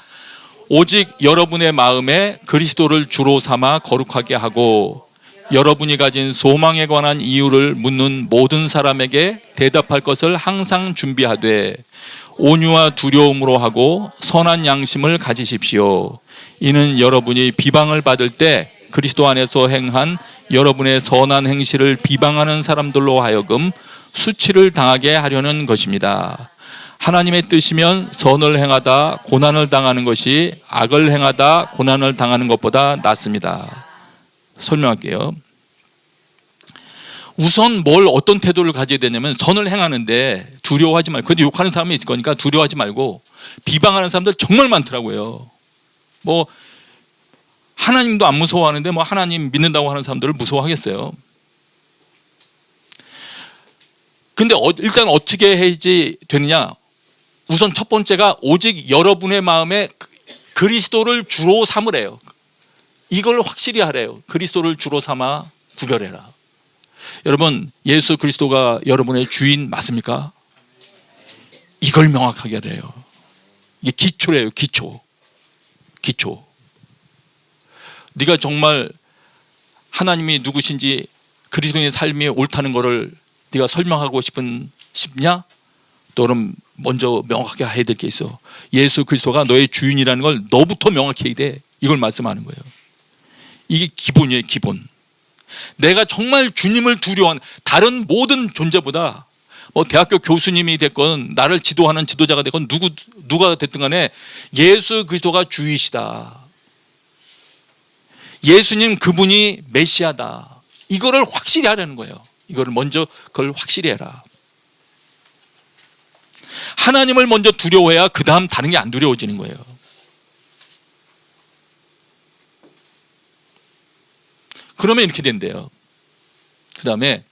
오직 여러분의 마음에 그리스도를 주로 삼아 거룩하게 하고 여러분이 가진 소망에 관한 이유를 묻는 모든 사람에게 대답할 것을 항상 준비하되 온유와 두려움으로 하고 선한 양심을 가지십시오. 이는 여러분이 비방을 받을 때 그리스도 안에서 행한 여러분의 선한 행실을 비방하는 사람들로 하여금 수치를 당하게 하려는 것입니다. 하나님의 뜻이면 선을 행하다 고난을 당하는 것이 악을 행하다 고난을 당하는 것보다 낫습니다. 설명할게요. 우선 어떤 태도를 가져야 되냐면, 선을 행하는데 두려워하지 말고, 그래도 욕하는 사람이 있을 거니까 두려워하지 말고, 비방하는 사람들 정말 많더라고요. 하나님도 안 무서워하는데 하나님 믿는다고 하는 사람들을 무서워하겠어요. 근데 일단 어떻게 해야지 되느냐? 우선 첫 번째가 오직 여러분의 마음에 그리스도를 주로 삼으래요. 이걸 확실히 하래요. 그리스도를 주로 삼아 구별해라. 여러분, 예수 그리스도가 여러분의 주인 맞습니까? 이걸 명확하게 하래요. 이게 기초래요. 기초. 네가 정말 하나님이 누구신지, 그리스도의 삶이 옳다는 것을 네가 설명하고 싶냐? 또 그럼 먼저 명확하게 해야 될 게 있어. 예수 그리스도가 너의 주인이라는 걸 너부터 명확히 해야 돼. 이걸 말씀하는 거예요. 이게 기본이에요. 기본. 내가 정말 주님을 두려워하는, 다른 모든 존재보다 대학교 교수님이 됐건 나를 지도하는 지도자가 됐건 누가 됐든 간에 예수 그리스도가 주이시다. 예수님 그분이 메시아다. 이거를 확실히 하라는 거예요. 이거를 먼저 그걸 확실히 해라. 하나님을 먼저 두려워해야 그 다음 다른 게 안 두려워지는 거예요. 그러면 이렇게 된대요. 그 다음에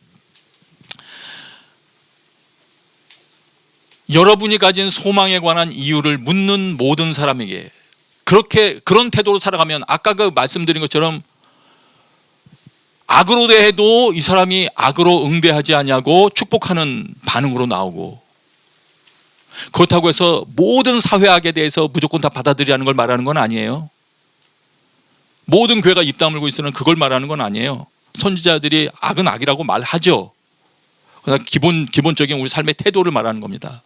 여러분이 가진 소망에 관한 이유를 묻는 모든 사람에게, 그런 태도로 살아가면 아까 그 말씀드린 것처럼 악으로 대해도 이 사람이 악으로 응대하지 않냐고 축복하는 반응으로 나오고, 그렇다고 해서 모든 사회악에 대해서 무조건 다 받아들이라는 걸 말하는 건 아니에요. 모든 교회가 입 다물고 있으면 그걸 말하는 건 아니에요. 선지자들이 악은 악이라고 말하죠. 그러나 기본적인 우리 삶의 태도를 말하는 겁니다.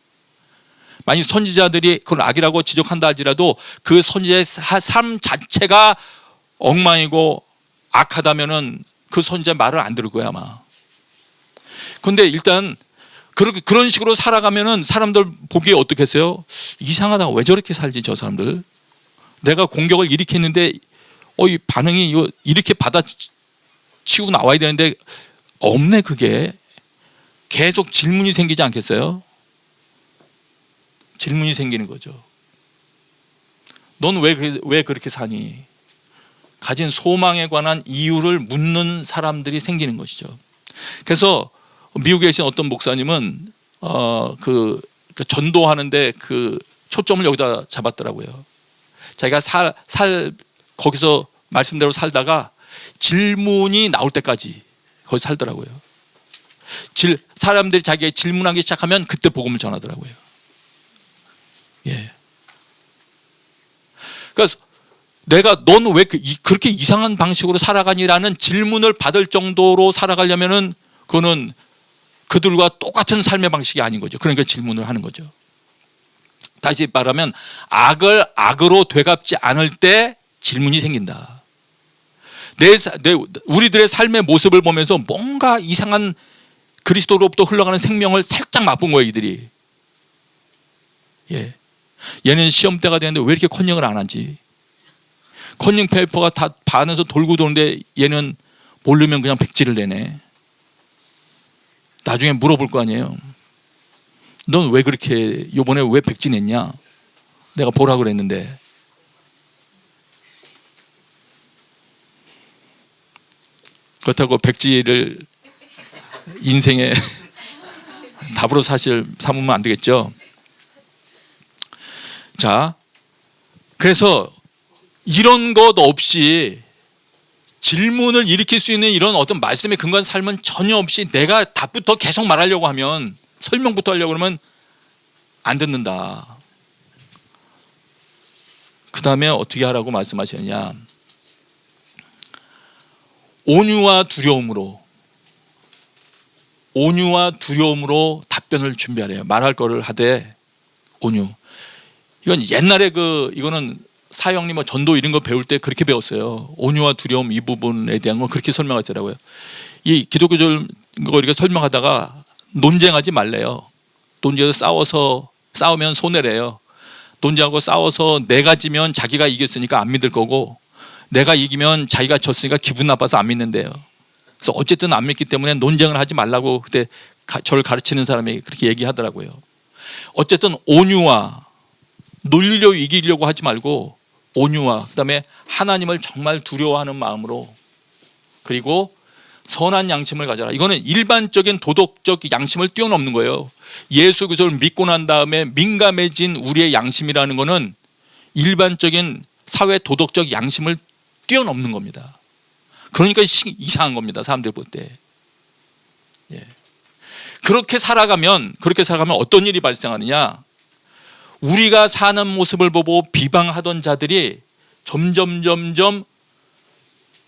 만약 선지자들이 그걸 악이라고 지적한다 할지라도 그 선지자의 삶 자체가 엉망이고 악하다면은 그 선지자 말을 안 들을 거야 아마. 그런데 일단 그런 식으로 살아가면은 사람들 보기에 어떻겠어요? 이상하다. 왜 저렇게 살지 저 사람들? 내가 공격을 일으켰는데 이 반응이 이렇게 받아치고 나와야 되는데 없네. 그게 계속 질문이 생기지 않겠어요? 질문이 생기는 거죠. 넌 왜 그렇게 사니? 가진 소망에 관한 이유를 묻는 사람들이 생기는 것이죠. 그래서 미국에 계신 어떤 목사님은 그 전도하는데 그 초점을 여기다 잡았더라고요. 자기가 거기서 말씀대로 살다가 질문이 나올 때까지 거기 살더라고요. 사람들이 자기가 질문하기 시작하면 그때 복음을 전하더라고요. 예. 그러니까 넌 왜 그렇게 이상한 방식으로 살아가니라는 질문을 받을 정도로 살아가려면은 그거는 그들과 똑같은 삶의 방식이 아닌 거죠. 그러니까 질문을 하는 거죠. 다시 말하면 악을 악으로 되갚지 않을 때 질문이 생긴다. 우리들의 삶의 모습을 보면서 뭔가 이상한 그리스도로부터 흘러가는 생명을 살짝 맛본 거예요, 이들이. 예. 얘는 시험 때가 되는데 왜 이렇게 컨닝을 안 하지? 컨닝 페이퍼가 다 반에서 돌고 도는데 얘는 모르면 그냥 백지를 내네. 나중에 물어볼 거 아니에요. 넌 왜 그렇게 요번에 왜 백지 냈냐? 내가 보라 그랬는데. 그렇다고 백지를 인생의 답으로 사실 삼으면 안 되겠죠. 자, 그래서 이런 것 없이 질문을 일으킬 수 있는 이런 어떤 말씀에 근거한 삶은 전혀 없이 내가 답부터 계속 말하려고 하면, 설명부터 하려고 그러면 안 듣는다. 그 다음에 어떻게 하라고 말씀하셨냐? 온유와 두려움으로 답변을 준비하래요. 말할 거를 하되 온유. 이건 옛날에 이거는 사형리 뭐 전도 이런 거 배울 때 그렇게 배웠어요. 온유와 두려움 이 부분에 대한 건 그렇게 설명하더라고요. 이 기독교절 거 이렇게 설명하다가 논쟁하지 말래요. 논쟁에서 싸우면 손해래요. 논쟁하고 싸워서 내가 지면 자기가 이겼으니까 안 믿을 거고, 내가 이기면 자기가 졌으니까 기분 나빠서 안 믿는데요. 그래서 어쨌든 안 믿기 때문에 논쟁을 하지 말라고 그때 저를 가르치는 사람이 그렇게 얘기하더라고요. 어쨌든 온유와 놀리려 이기려고 하지 말고 온유와 그다음에 하나님을 정말 두려워하는 마음으로, 그리고 선한 양심을 가져라. 이거는 일반적인 도덕적 양심을 뛰어넘는 거예요. 예수 그리스도를 믿고 난 다음에 민감해진 우리의 양심이라는 거는 일반적인 사회 도덕적 양심을 뛰어넘는 겁니다. 그러니까 이상한 겁니다. 사람들 볼 때. 예. 그렇게 살아가면 어떤 일이 발생하느냐? 우리가 사는 모습을 보고 비방하던 자들이 점점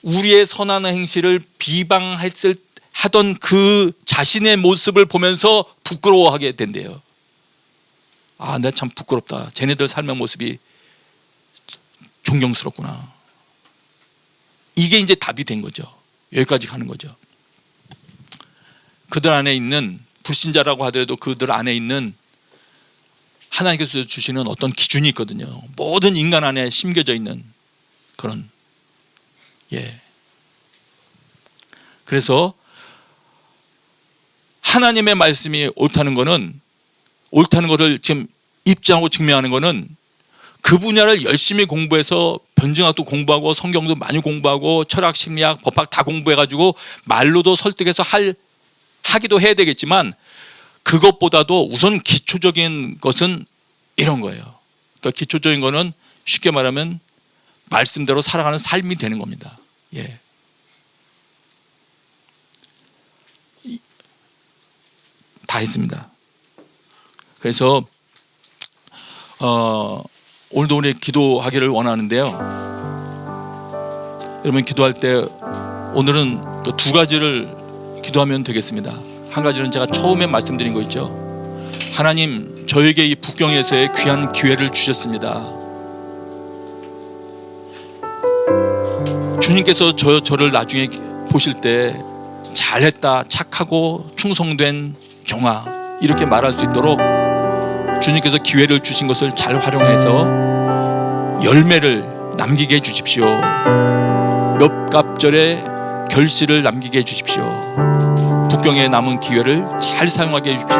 우리의 선한 행실을 비방하던 그 자신의 모습을 보면서 부끄러워하게 된대요. 아, 내가 참 부끄럽다. 쟤네들 삶의 모습이 존경스럽구나. 이게 이제 답이 된 거죠. 여기까지 가는 거죠. 그들 안에 있는, 불신자라고 하더라도 그들 안에 있는 하나님께서 주시는 어떤 기준이 있거든요. 모든 인간 안에 심겨져 있는 그런. 예. 그래서 하나님의 말씀이 옳다는 거를 지금 입증하고 증명하는 거는 그 분야를 열심히 공부해서 변증학도 공부하고 성경도 많이 공부하고 철학, 심리학, 법학 다 공부해가지고 말로도 설득해서 하기도 해야 되겠지만, 그것보다도 우선 기초적인 것은 이런 거예요. 그러니까 기초적인 거는 쉽게 말하면 말씀대로 살아가는 삶이 되는 겁니다. 예. 다 했습니다. 그래서 오늘도 우리 기도하기를 원하는데요. 여러분 기도할 때 오늘은 두 가지를 기도하면 되겠습니다. 한 가지는 제가 처음에 말씀드린 거 있죠. 하나님, 저에게 이 북경에서의 귀한 기회를 주셨습니다. 주님께서 저를 나중에 보실 때 잘했다, 착하고 충성된 종아, 이렇게 말할 수 있도록 주님께서 기회를 주신 것을 잘 활용해서 열매를 남기게 해주십시오. 몇 갑절의 결실을 남기게 해주십시오. 북경에 남은 기회를 잘 사용하게 해주십시오.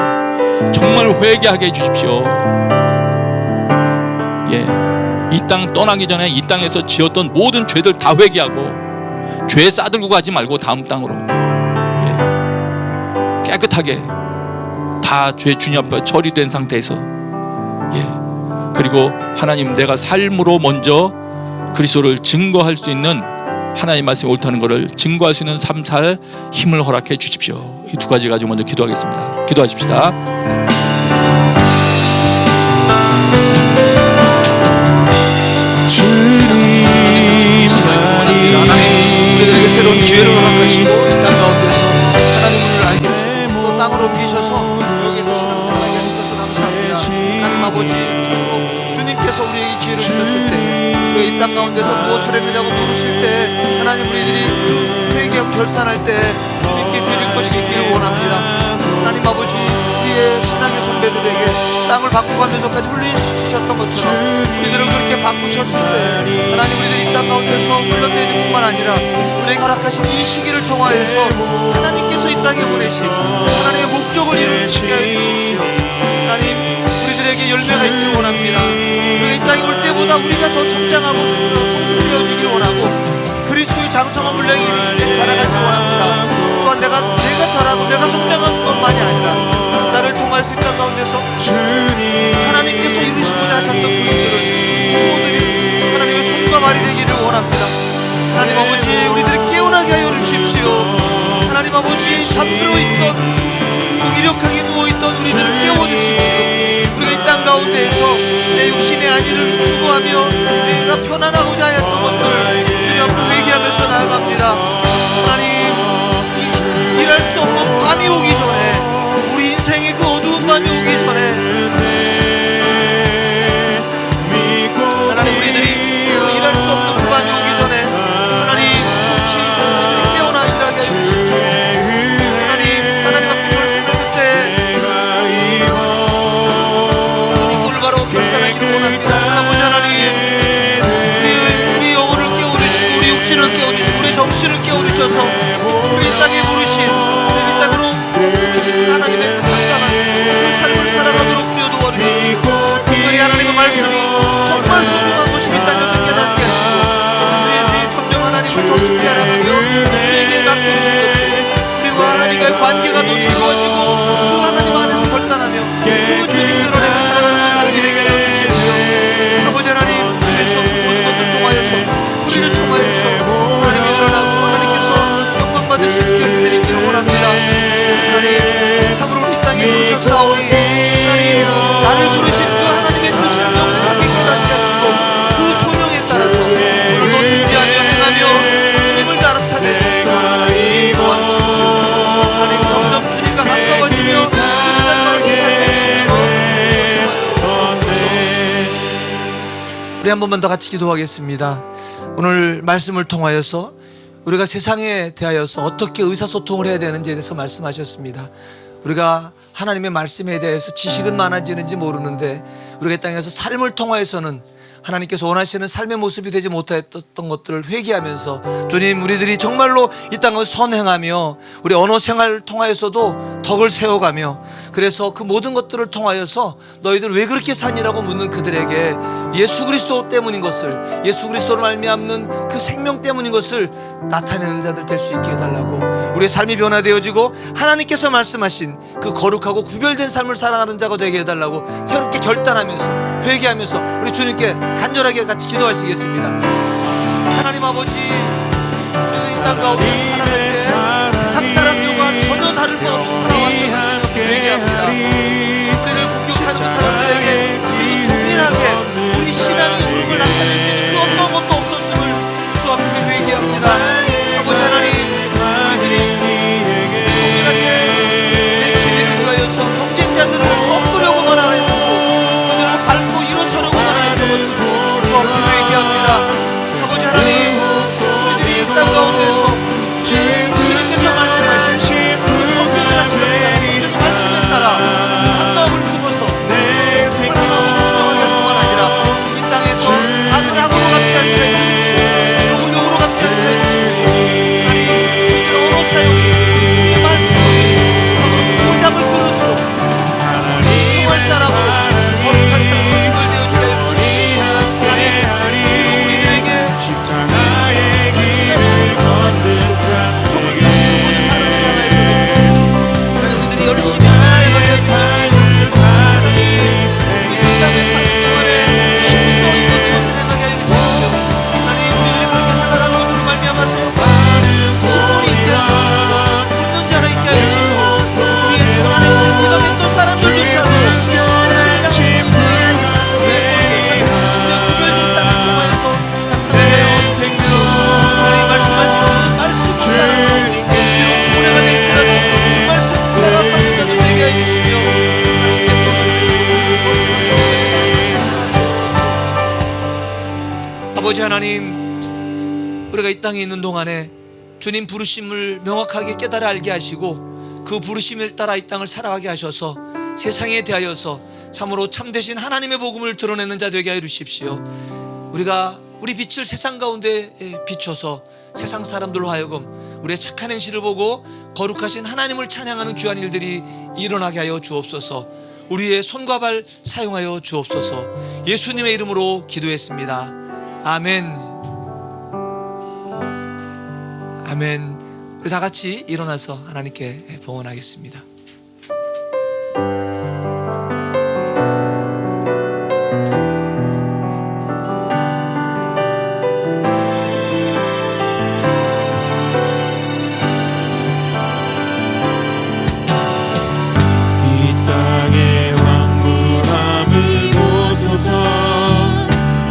정말 회개하게 해주십시오. 예, 이 땅 떠나기 전에 이 땅에서 지었던 모든 죄들 다 회개하고 죄 싸들고 가지 말고 다음 땅으로, 예, 깨끗하게 다 죄 주님 앞에 처리된 상태에서, 예, 그리고 하나님, 내가 삶으로 먼저 그리스도를 증거할 수 있는, 하나님 말씀이 옳다는 것을 증거할 수 있는 삶 살 힘을 허락해 주십시오. 이 두 가지 가지고 먼저 기도하겠습니다. 기도하십시다. 하나님, 우리들에게 새로운 기회를 허락하시고 이 땅 가운데서 하나님을 알게 하시고 또 땅으로 옮기셔서 여기서 신앙생활하게 하신 것을 감사합니다. 하나님 아버지, 주님께서 우리에게 기회를 주셨을 때, 우리가 이 땅 가운데서 무엇을 했느냐고 물으실 때, 하나님, 우리들이 그 회개하고 결단할 때 주님께 드릴 것이 있기를 원합니다. 하나님 아버지, 우리의 신앙의 선배들에게 땅을 바꾸면서까지 훈련시키셨던 것처럼 우리들을 그렇게 바꾸셨을 때, 하나님, 우리들이 이 땅 가운데서 훈련되지 뿐만 아니라 우리에게 허락하신 이 시기를 통하여서 하나님께서 이 땅에 보내신 하나님의 목적을 이룰 수 있게 해주십시오. 하나님, 우리들에게 열매가 있기를 원합니다. 우리가 이 땅에 올 때보다 우리가 더 성장하고 성숙되어지기를 원하고 그리스도의 장성한 분량이 자라가기를 원합니다. 또한 내가 자라고 내가 성장한 것만이 아니라 나를 통하여서 이 땅 가운데서 하나님께서 이루시고자 하셨던 그 일들을 모두들이 하나님의 손과 발이 되기를 원합니다. 하나님 아버지, 우리들을 깨어나게 하여 주십시오. 하나님 아버지, 잠들어 있던, 무기력하게 누워있던 우리들을 깨워주십시오. 우리가 이 땅 가운데에서 내 육신의 안위를 추구하며 내가 편안하고자 하였던 것들을 주님 앞으로 회개하면서 나아갑니다. 하나님, 일할 수 없는 밤이 오기 전에, 우리 인생의 그 어두운 밤이 오기 전에, 하나님, 우리들이 오셔서 우리 이 땅에 부르신, 이 땅으로 부르신 하나님의 그 상당한 그 삶을 살아가도록 주여 도와주십시오. 특별히 하나님의 말씀이 정말 소중한 것이 이 땅에서 깨닫게 하시고 우리의 점령 하나님을 더 깊이 알아가며 우리에게 맡겨주신 것들, 그리고 하나님과의 관계가 더 새로워지고 그 하나님 안에서 결단하며 그 주님 드러내며 살아가는 그 삶이 되게 하여 주십시오. 아버지 하나님, 그래서 그 모든 것을 통하여서 우리를 통하여서 하나님이 드러나고 하나님께서 영광 받으실 기회를 드리기를 원합니다. 하나님, 참으로 우리 땅에 부르셨사오니 하나님, 나를 부르신 그 하나님의 뜻을 명확하게 깨닫게 하시고 그 소명에 따라서 오늘도 준비하며 행하며 주님을 나타내는 우리 도와주십시오. 하나님, 점점 주님과 가까워지며 주님 닮아가는 삶이 우리 한 번만 더 같이 기도하겠습니다. 오늘 말씀을 통하여서 우리가 세상에 대하여서 어떻게 의사소통을 해야 되는지에 대해서 말씀하셨습니다. 우리가 하나님의 말씀에 대해서 지식은 많아지는지 모르는데 우리가 이 땅에서 삶을 통하여서는 하나님께서 원하시는 삶의 모습이 되지 못했던 것들을 회개하면서 주님, 우리들이 정말로 이 땅을 선행하며 우리 언어 생활을 통하여서도 덕을 세워가며, 그래서 그 모든 것들을 통하여서 너희들 왜 그렇게 사니라고 묻는 그들에게 예수 그리스도 때문인 것을, 예수 그리스도로 말미암는 그 생명 때문인 것을 나타내는 자들 될 수 있게 해달라고, 우리의 삶이 변화되어지고 하나님께서 말씀하신 그 거룩하고 구별된 삶을 살아가는 자가 되게 해달라고 새롭게 결단하면서 회개하면서 우리 주님께 간절하게 같이 기도하시겠습니다. 하나님 아버지, 우리가 이 땅 가운데 살아갈 때 세상 사람들과 전혀 다를 바 없이 살아왔음을 주님께 회개합니다. 우리를 공격하는 사람들에게 동일하게 우리 신앙의 흐름을 나타낼 수 있는 그 어떤 것도 없었음을 주 앞에 회개합니다. 아버지 하나님, 우리들이 동일하게 내 진리를 위하여서 경쟁자들을 엎으려고만 하였고 그들을 밟고 일어서려고만 하였던 주 앞에 회개합니다. 아버지 하나님, 우리들이 이 땅 가운데서 주님께서 말씀하신 그 성경의 말씀에 따라 한 마음을 품어서 사랑하고 공정하게 할 뿐만 아니라 이 땅에서 악을 악으로 갚지 않게 해주십시오. 욕을 욕으로 갚지 않게 해주십시오. 하나님, 우리들 언어 사용이, 우리의 말 사용이 참으로 꿀담을 그릇으로 공정할 사람으로 거룩한 삶으로 연결되어지게 해주십시오. 하나님, 그리고 우리들에게 우리들이 열심히 살아가게 해주십시오. 하나님, 우리 이 땅에 사는 동안에 힘써 이것을 행하게 해주십시오. 하나님, 우리들이 그렇게 살아가는 것으로 말미암아서 직분이 있게 해주십시오. 웃는 자가 있게 해주십시오. 우리의 손안에 실패하게 또 사람들조차도 신랑 부부들이 외모의 삶, 구별된 삶을 통하여서 나타나게 하여 주십시오. 하나님 말씀하신 그 말씀을 따라서 비록 손해가 될지라도 그 말씀 따라 사는 자들 되게 해주시며 하나님께서 말씀을 거룩하게 아버지 하나님, 우리가 이 땅에 있는 동안에 주님 부르심을 명확하게 깨달아 알게 하시고 그 부르심을 따라 이 땅을 살아가게 하셔서 세상에 대하여서 참으로 참되신 하나님의 복음을 드러내는 자 되게 하여 주십시오. 우리가 우리 빛을 세상 가운데 비춰서 세상 사람들로 하여금 우리의 착한 행실을 보고 거룩하신 하나님을 찬양하는 귀한 일들이 일어나게 하여 주옵소서. 우리의 손과 발 사용하여 주옵소서. 예수님의 이름으로 기도했습니다. 아멘. 아멘. 우리 다 같이 일어나서 하나님께 봉헌하겠습니다. 이 땅의 황무함을 보소서.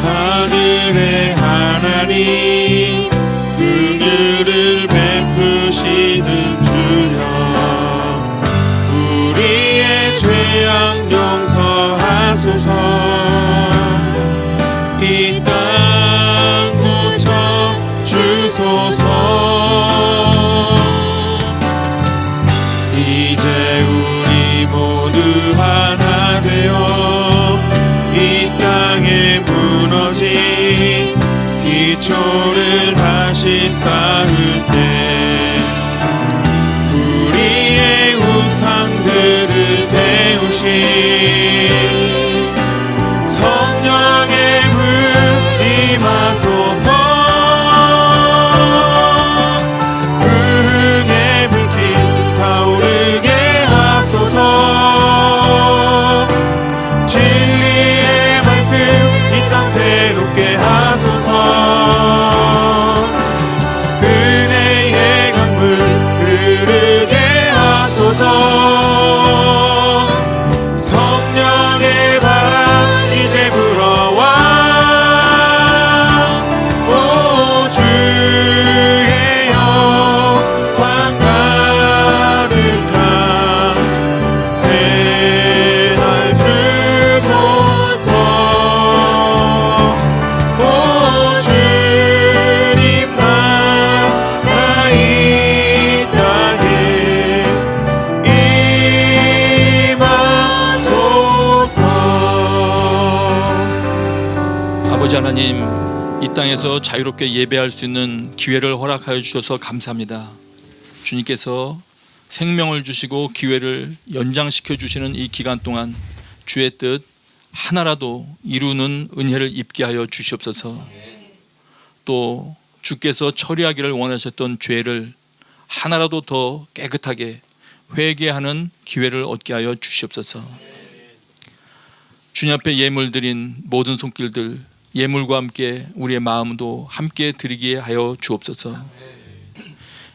하늘의 하나님, 긍휼을 베푸시는 주여, 아버지 하나님, 이 땅에서 자유롭게 예배할 수 있는 기회를 허락하여 주셔서 감사합니다. 주님께서 생명을 주시고 기회를 연장시켜 주시는 이 기간 동안 주의 뜻 하나라도 이루는 은혜를 입게 하여 주시옵소서. 또 주께서 처리하기를 원하셨던 죄를 하나라도 더 깨끗하게 회개하는 기회를 얻게 하여 주시옵소서. 주님 앞에 예물 드린 모든 손길들, 예물과 함께 우리의 마음도 함께 드리게 하여 주옵소서.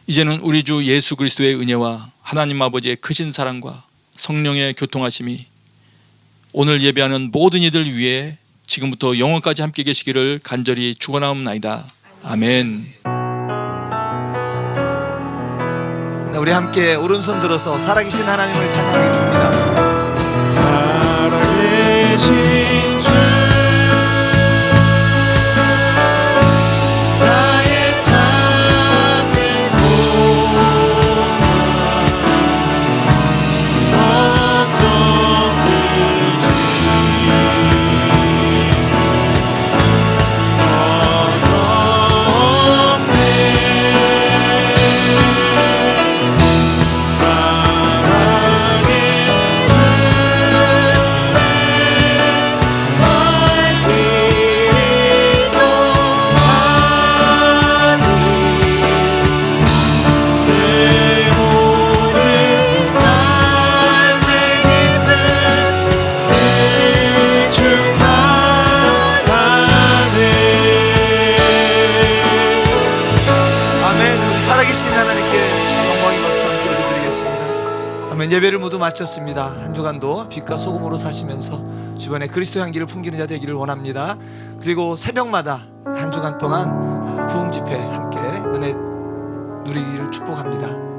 이제는 우리 주 예수 그리스도의 은혜와 하나님 아버지의 크신 사랑과 성령의 교통하심이 오늘 예배하는 모든 이들 위해 지금부터 영원까지 함께 계시기를 간절히 축원하옵나이다. 아멘. 네, 우리 함께 오른손 들어서 살아계신 하나님을 찬양하겠습니다. 살아계신 주 나의 찾는 소망 걱정 끝이 전없네. 사랑의 살아계신 하나님께 영광의 박수 함께 올려드리겠습니다. 아멘. 예배를 모두 마쳤습니다. 한 주간도 빛과 소금으로 사시면서 주변에 그리스도 향기를 풍기는 자 되기를 원합니다. 그리고 새벽마다 한 주간 동안 부흥 집회 함께 은혜 누리기를 축복합니다.